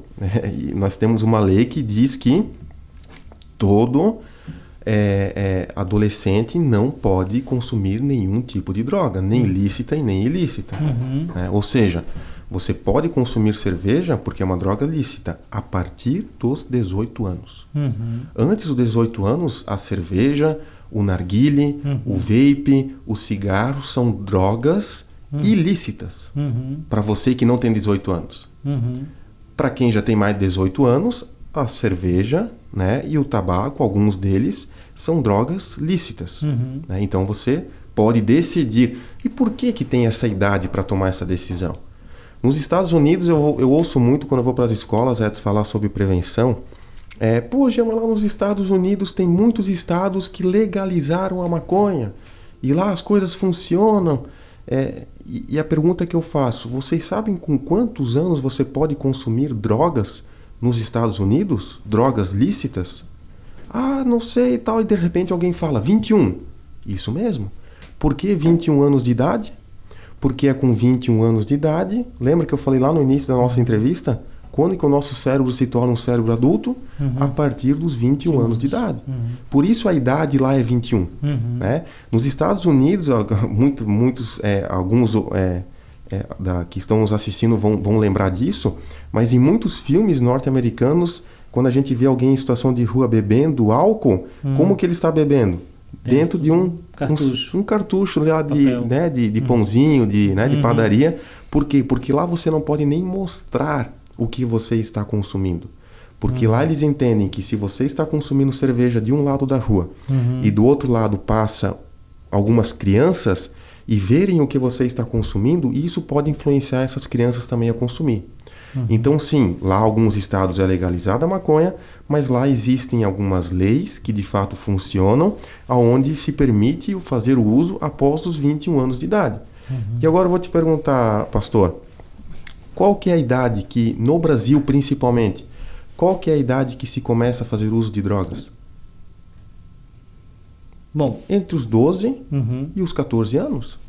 nós temos uma lei que diz que todo adolescente não pode consumir nenhum tipo de droga, nem lícita e nem ilícita. Né? Ou seja, você pode consumir cerveja, porque é uma droga lícita, a partir dos 18 anos. Antes dos 18 anos, a cerveja, o narguile, o vape, o cigarro são drogas ilícitas. Para você que não tem 18 anos. Para quem já tem mais de 18 anos, a cerveja, né, e o tabaco, alguns deles, são drogas lícitas. Né? Então você pode decidir. E por que tem essa idade para tomar essa decisão? Nos Estados Unidos, eu ouço muito quando eu vou para as escolas, falar sobre prevenção. Mas lá nos Estados Unidos tem muitos estados que legalizaram a maconha. E lá as coisas funcionam. E a pergunta que eu faço, vocês sabem com quantos anos você pode consumir drogas nos Estados Unidos? Drogas lícitas? Ah, não sei e tal. E de repente alguém fala, 21. Isso mesmo. Por que 21 anos de idade? Porque é com 21 anos de idade, lembra que eu falei lá no início da nossa entrevista? Quando que o nosso cérebro se torna um cérebro adulto? A partir dos 21 anos de idade. Por isso a idade lá é 21. Né? Nos Estados Unidos, alguns que estão nos assistindo vão lembrar disso, mas em muitos filmes norte-americanos, quando a gente vê alguém em situação de rua bebendo álcool, como que ele está bebendo? Dentro de um cartucho lá de pãozinho, de padaria. Por quê? Porque lá você não pode nem mostrar o que você está consumindo. Porque lá eles entendem que se você está consumindo cerveja de um lado da rua e do outro lado passa algumas crianças e verem o que você está consumindo, isso pode influenciar essas crianças também a consumir. Então sim, lá alguns estados é legalizada a maconha, mas lá existem algumas leis que de fato funcionam, onde se permite fazer o uso após os 21 anos de idade. E agora eu vou te perguntar, pastor, qual que é a idade que, no Brasil principalmente, qual que é a idade que se começa a fazer uso de drogas? Bom, entre os 12 e os 14 anos.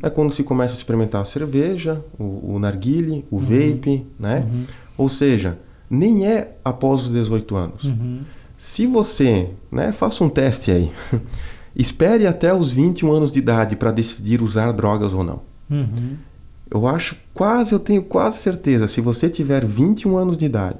É quando se começa a experimentar a cerveja, o narguile, o vape, né? Ou seja, nem é após os 18 anos. Se você, faça um teste aí, espere até os 21 anos de idade para decidir usar drogas ou não. Eu tenho quase certeza, se você tiver 21 anos de idade,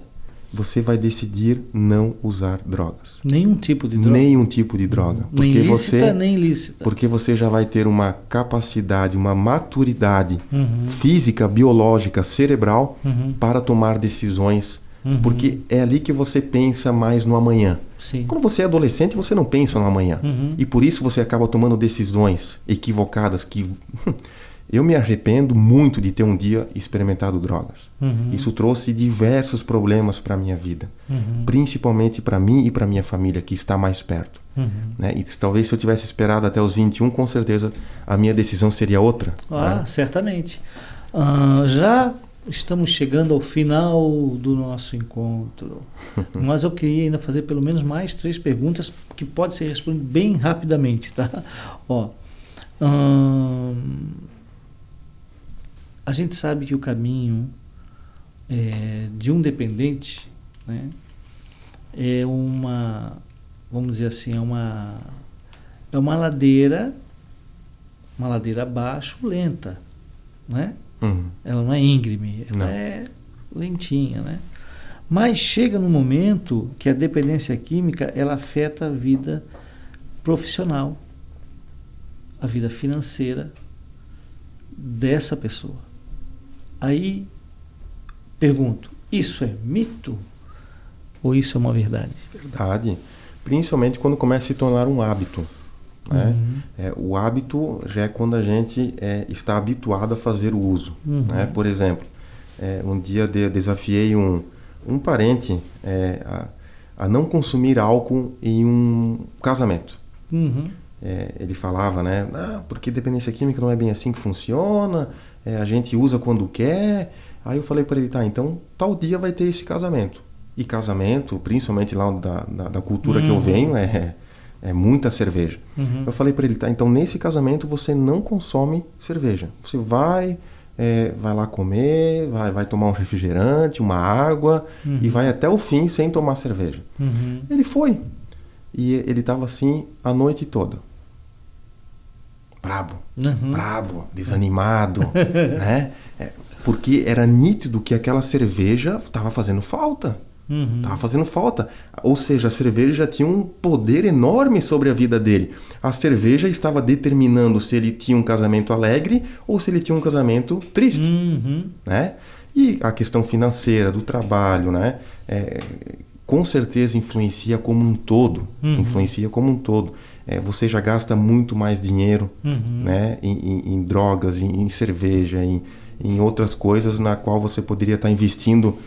você vai decidir não usar drogas. Nenhum tipo de droga? Nenhum tipo de droga. Nem lícita, nem ilícita. Porque você já vai ter uma capacidade, uma maturidade física, biológica, cerebral para tomar decisões. Porque é ali que você pensa mais no amanhã. Sim. Quando você é adolescente, você não pensa no amanhã. E por isso você acaba tomando decisões equivocadas que Eu me arrependo muito de ter um dia experimentado drogas. Isso trouxe diversos problemas para a minha vida. Principalmente para mim e para minha família, que está mais perto. Né? E talvez se eu tivesse esperado até os 21, com certeza a minha decisão seria outra. Ah, né? Certamente. Já estamos chegando ao final do nosso encontro. Mas eu queria ainda fazer pelo menos mais 3 perguntas que podem ser respondidas bem rapidamente, tá? Ó, a gente sabe que o caminho de um dependente, né, é uma, vamos dizer assim, é uma ladeira abaixo, lenta, né? Ela não é íngreme, ela é lentinha, né? Mas chega no momento que a dependência química ela afeta a vida profissional, a vida financeira dessa pessoa. Aí pergunto, isso é mito ou isso é uma verdade? Verdade, principalmente quando começa a se tornar um hábito. Né? O hábito já é quando a gente está habituado a fazer o uso. Né? Por exemplo, um dia desafiei um parente a não consumir álcool em um casamento. Ele falava, né? Porque dependência química não é bem assim que funciona, a gente usa quando quer. Aí eu falei para ele, tá, então tal dia vai ter esse casamento. E casamento, principalmente lá da cultura que eu venho, é muita cerveja. Eu falei para ele, tá, então nesse casamento você não consome cerveja. Você vai lá comer, vai tomar um refrigerante, uma água e vai até o fim sem tomar cerveja. Ele foi. E ele estava assim a noite toda. Brabo, desanimado, né? Porque era nítido que aquela cerveja estava fazendo falta. Estava fazendo falta. Ou seja, a cerveja já tinha um poder enorme sobre a vida dele. A cerveja estava determinando se ele tinha um casamento alegre ou se ele tinha um casamento triste. Né? E a questão financeira, do trabalho, né? Com certeza influencia como um todo. Influencia como um todo. Você já gasta muito mais dinheiro, né? em drogas, em cerveja, em outras coisas na qual você poderia estar investindo.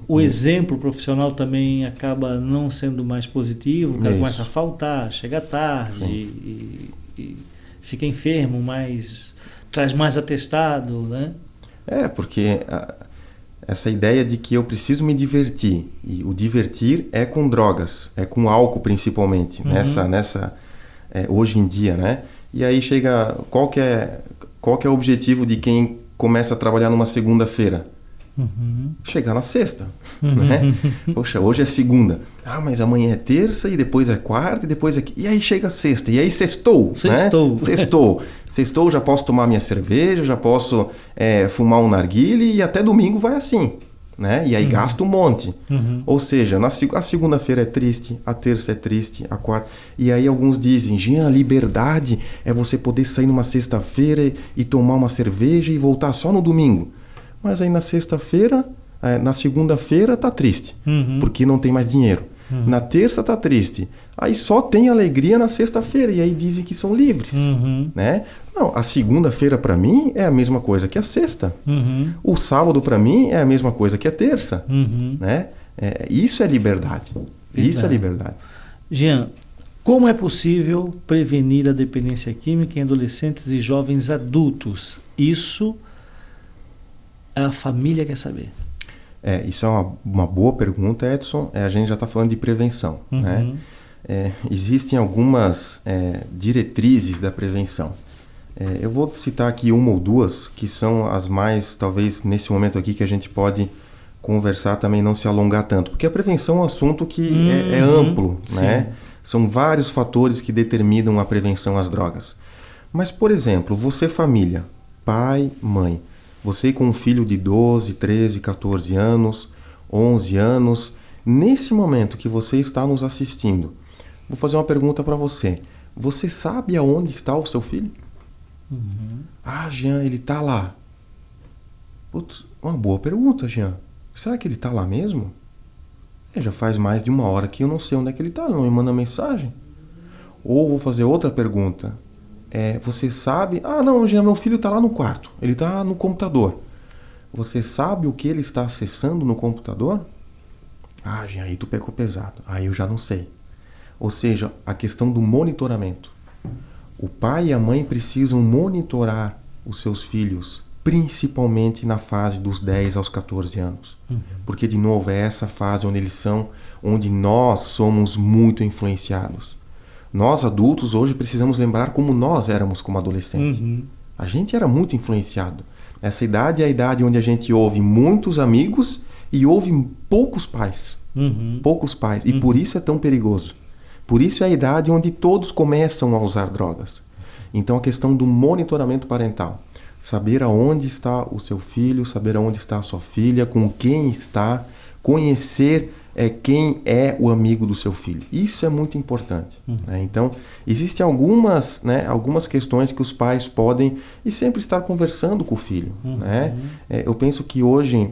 O exemplo profissional também acaba não sendo mais positivo, o cara começa a faltar, chega tarde e fica enfermo, traz mais atestado, né? Porque essa ideia de que eu preciso me divertir, e o divertir é com drogas, é com álcool principalmente, hoje em dia, né? E aí chega, qual que é o objetivo de quem começa a trabalhar numa segunda-feira? Chegar na sexta, né? Poxa, hoje é segunda. Mas amanhã é terça e depois é quarta e depois é... E aí chega sexta. E aí sextou, né? Sextou, já posso tomar minha cerveja, já posso fumar um narguile e até domingo vai assim, né? E aí gasto um monte. Ou seja, a segunda-feira é triste, a terça é triste, a quarta... E aí alguns dizem, Jean, a liberdade é você poder sair numa sexta-feira e tomar uma cerveja e voltar só no domingo. Mas aí na sexta-feira, na segunda-feira tá triste, porque não tem mais dinheiro. Na terça tá triste. Aí só tem alegria na sexta-feira e aí dizem que são livres, né? Não, a segunda-feira para mim é a mesma coisa que a sexta. O sábado para mim é a mesma coisa que a terça, né? Isso é liberdade. Isso é liberdade. Jean, como é possível prevenir a dependência química em adolescentes e jovens adultos? Isso a família quer saber. Isso é uma boa pergunta, Edson. A gente já está falando de prevenção, né? Existem algumas diretrizes da prevenção. Eu vou citar aqui uma ou duas, que são as mais, talvez, nesse momento aqui, que a gente pode conversar também, não se alongar tanto. Porque a prevenção é um assunto que é amplo, né? São vários fatores que determinam a prevenção às drogas. Mas, por exemplo, você família, pai, mãe, você com um filho de 12, 13, 14 anos, 11 anos, nesse momento que você está nos assistindo, vou fazer uma pergunta para você. Você sabe aonde está o seu filho? Jean, ele está lá. Putz, uma boa pergunta, Jean. Será que ele está lá mesmo? Já faz mais de 1 hora que eu não sei onde é que ele está, ele não me manda mensagem. Ou vou fazer outra pergunta. você sabe... Ah, não, Jean, meu filho está lá no quarto. Ele está no computador. Você sabe o que ele está acessando no computador? Ah, Jean, aí tu pegou pesado. Aí eu já não sei. Ou seja, a questão do monitoramento. O pai e a mãe precisam monitorar os seus filhos, principalmente na fase dos 10 aos 14 anos. Porque, de novo, é essa fase onde nós somos muito influenciados. Nós, adultos, hoje precisamos lembrar como nós éramos como adolescentes. A gente era muito influenciado. Essa idade é a idade onde a gente ouve muitos amigos e ouve poucos pais. Poucos pais. E por isso é tão perigoso. Por isso é a idade onde todos começam a usar drogas. Então, a questão do monitoramento parental. Saber aonde está o seu filho, saber aonde está a sua filha, com quem está, conhecer quem é o amigo do seu filho. Isso é muito importante. Né? Então, existem algumas questões que os pais podem e sempre estar conversando com o filho. Né? Eu penso que hoje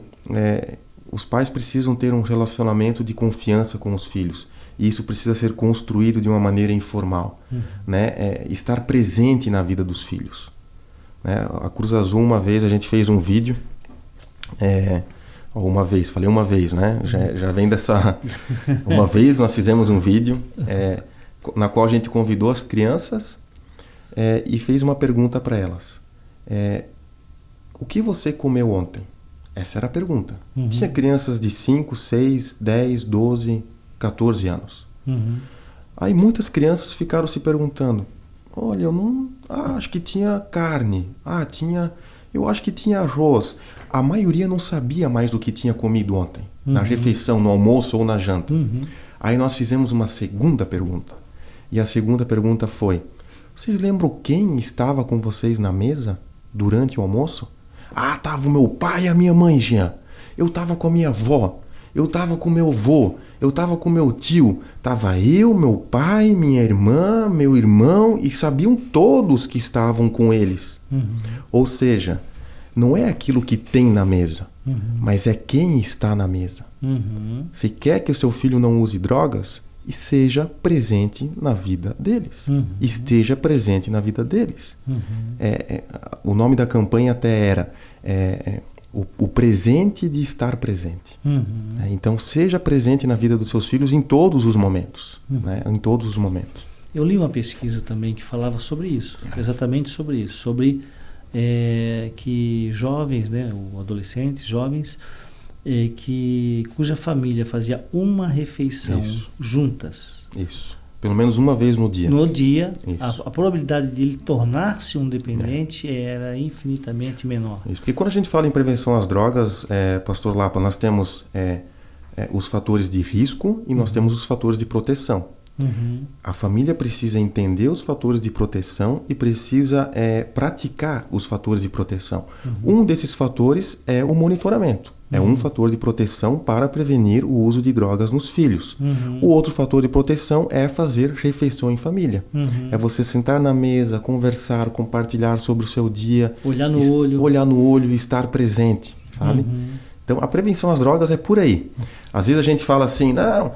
os pais precisam ter um relacionamento de confiança com os filhos. E isso precisa ser construído de uma maneira informal. Né? Estar presente na vida dos filhos. Né? A Cruz Azul, uma vez, a gente fez um vídeo... falei uma vez, né? Já vem dessa... Uma vez nós fizemos um vídeo na qual a gente convidou as crianças e fez uma pergunta para elas. O que você comeu ontem? Essa era a pergunta. Tinha crianças de 5, 6, 10, 12, 14 anos. Aí muitas crianças ficaram se perguntando, olha, eu não... acho que tinha carne. Eu acho que tinha arroz. A maioria não sabia mais do que tinha comido ontem, na refeição, no almoço ou na janta. Aí nós fizemos uma segunda pergunta. E a segunda pergunta foi, vocês lembram quem estava com vocês na mesa durante o almoço? Ah, estava o meu pai e a minha mãe, Jean. Eu estava com a minha avó. Eu estava com meu avô. Eu estava com meu tio. Estava eu, meu pai, minha irmã, meu irmão, e sabiam todos que estavam com eles. Ou seja, não é aquilo que tem na mesa, mas é quem está na mesa. Você quer que o seu filho não use drogas? E seja presente na vida deles. Esteja presente na vida deles. O nome da campanha até era o presente de estar presente. Então, seja presente na vida dos seus filhos em todos os momentos. Né? Em todos os momentos. Eu li uma pesquisa também que falava sobre isso, exatamente sobre isso, sobre que jovens, né, ou adolescentes, jovens, cuja família fazia uma refeição juntas. Isso. Pelo menos uma vez no dia. No dia, a probabilidade de ele tornar-se um dependente era infinitamente menor. Isso, porque quando a gente fala em prevenção às drogas, Pastor Lapa, nós temos os fatores de risco e nós temos os fatores de proteção. A família precisa entender os fatores de proteção e precisa praticar os fatores de proteção. Um desses fatores é o monitoramento. É um fator de proteção para prevenir o uso de drogas nos filhos. O outro fator de proteção é fazer refeição em família. É você sentar na mesa, conversar, compartilhar sobre o seu dia. Olhar no olho e estar presente, sabe? Então, a prevenção às drogas é por aí. Às vezes a gente fala assim, não,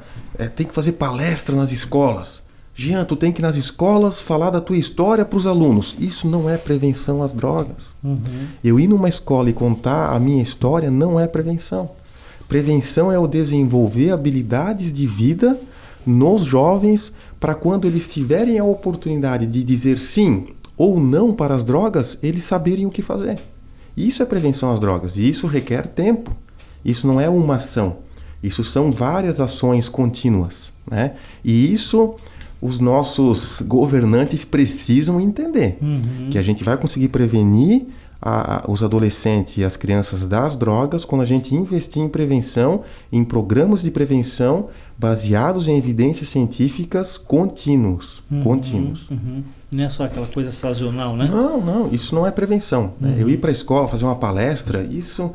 tem que fazer palestra nas escolas. Jean, tu tem que ir nas escolas falar da tua história para os alunos. Isso não é prevenção às drogas. Eu ir numa escola e contar a minha história não é prevenção. Prevenção é o desenvolver habilidades de vida nos jovens para quando eles tiverem a oportunidade de dizer sim ou não para as drogas, eles saberem o que fazer. Isso é prevenção às drogas e isso requer tempo. Isso não é uma ação. Isso são várias ações contínuas, né? E isso os nossos governantes precisam entender. Que a gente vai conseguir prevenir os adolescentes e as crianças das drogas quando a gente investir em prevenção, em programas de prevenção baseados em evidências científicas contínuos. Não é só aquela coisa sazonal, né? Não, isso não é prevenção. Eu ir para a escola fazer uma palestra, isso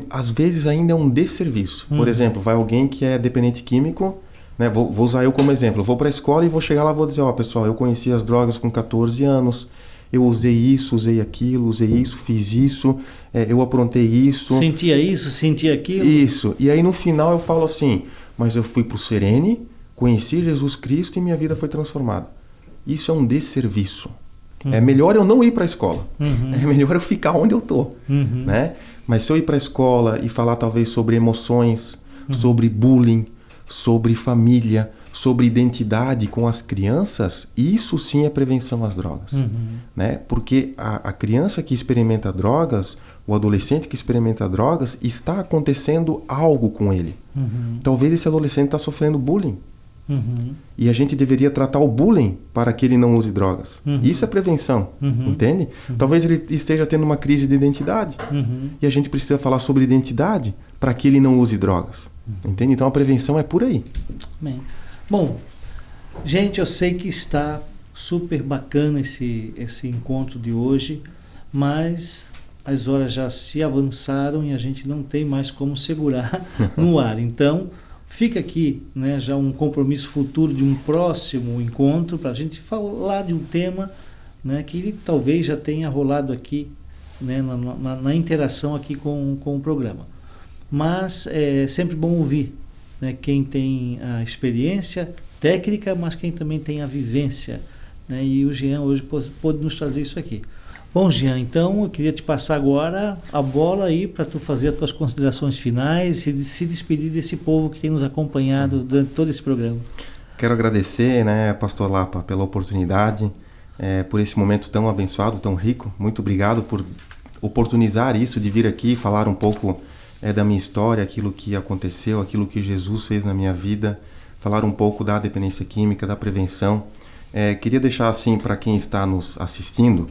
às vezes ainda é um desserviço. Por exemplo, vai alguém que é dependente químico, né? Vou usar eu como exemplo. Eu vou para a escola e vou chegar lá e vou dizer, pessoal, eu conheci as drogas com 14 anos, eu usei isso, usei aquilo, usei isso, fiz isso, eu aprontei isso. Sentia isso, sentia aquilo. Isso. E aí no final eu falo assim, mas eu fui para o Serene, conheci Jesus Cristo e minha vida foi transformada. Isso é um desserviço. É melhor eu não ir para a escola. É melhor eu ficar onde eu estou. Né? Mas se eu ir para a escola e falar talvez sobre emoções, sobre bullying, sobre família, sobre identidade com as crianças, isso sim é prevenção às drogas. Né? Porque a criança que experimenta drogas, o adolescente que experimenta drogas, está acontecendo algo com ele. Talvez esse adolescente está sofrendo bullying. E a gente deveria tratar o bullying para que ele não use drogas. Isso é prevenção, entende? Talvez ele esteja tendo uma crise de identidade. E a gente precisa falar sobre identidade para que ele não use drogas. Entende? Então a prevenção é por aí. Bem. Bom, gente, eu sei que está super bacana esse encontro de hoje, mas as horas já se avançaram e a gente não tem mais como segurar no ar. Então, fica aqui, né, já um compromisso futuro de um próximo encontro para a gente falar de um tema, né, que talvez já tenha rolado aqui, né, na interação aqui com o programa. Mas é sempre bom ouvir, né, quem tem a experiência técnica, mas quem também tem a vivência, né, e o Jean hoje pôde nos trazer isso aqui. Bom, Jean, então eu queria te passar agora a bola aí para tu fazer as tuas considerações finais e se despedir desse povo que tem nos acompanhado durante todo esse programa. Quero agradecer, né, Pastor Lapa, pela oportunidade, por esse momento tão abençoado, tão rico. Muito obrigado por oportunizar isso, de vir aqui e falar um pouco da minha história, aquilo que aconteceu, aquilo que Jesus fez na minha vida, falar um pouco da dependência química, da prevenção. Queria deixar assim para quem está nos assistindo,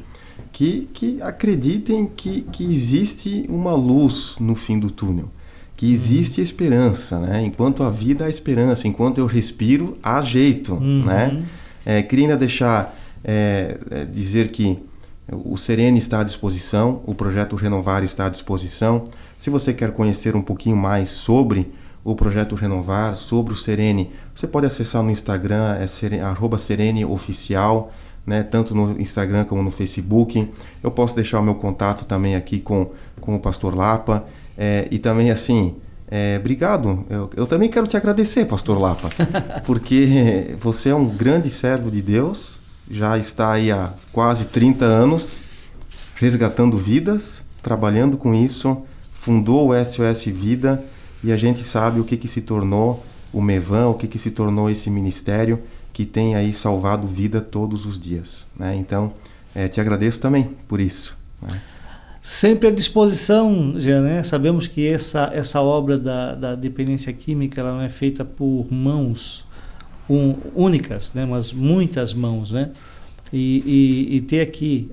que acreditem que existe uma luz no fim do túnel, que existe esperança, né? Enquanto há vida há esperança, enquanto eu respiro há jeito, né? Queria ainda deixar, dizer que o Serene está à disposição, o Projeto Renovar está à disposição. Se você quer conhecer um pouquinho mais sobre o Projeto Renovar, sobre o Serene, você pode acessar no Instagram, @sereneoficial, né, tanto no Instagram como no Facebook. Eu posso deixar o meu contato também aqui com o Pastor Lapa. E também, assim, obrigado. Eu também quero te agradecer, Pastor Lapa, porque você é um grande servo de Deus, já está aí há quase 30 anos, resgatando vidas, trabalhando com isso, fundou o SOS Vida, e a gente sabe o que se tornou o Mevan, o que se tornou esse ministério, que tem aí salvado vida todos os dias, né? Então, te agradeço também por isso, né? Sempre à disposição, Jean, né? Sabemos que essa obra da dependência química, ela não é feita por mãos únicas, né? Mas muitas mãos, né? E ter aqui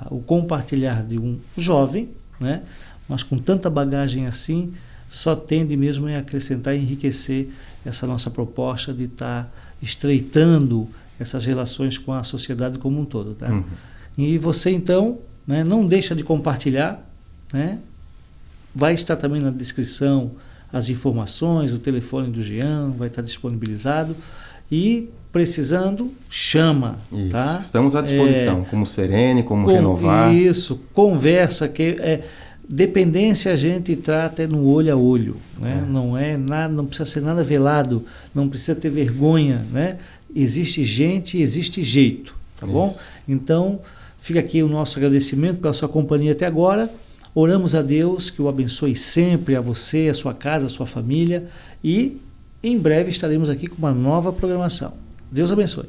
o compartilhar de um jovem, né? Mas com tanta bagagem assim, só tende mesmo a acrescentar e enriquecer essa nossa proposta de estar estreitando essas relações com a sociedade como um todo, tá? E você então, né, não deixa de compartilhar, né? Vai estar também na descrição as informações, o telefone do Jean vai estar disponibilizado, e precisando, chama, isso, tá? Estamos à disposição, como Serene, como Renovar. Isso, conversa, dependência a gente trata no olho a olho, né? Não é nada, não precisa ser nada velado, não precisa ter vergonha, né? Existe gente, existe jeito, tá bom? Então, fica aqui o nosso agradecimento pela sua companhia até agora. Oramos a Deus que o abençoe sempre, a você, a sua casa, a sua família, e em breve estaremos aqui com uma nova programação. Deus abençoe.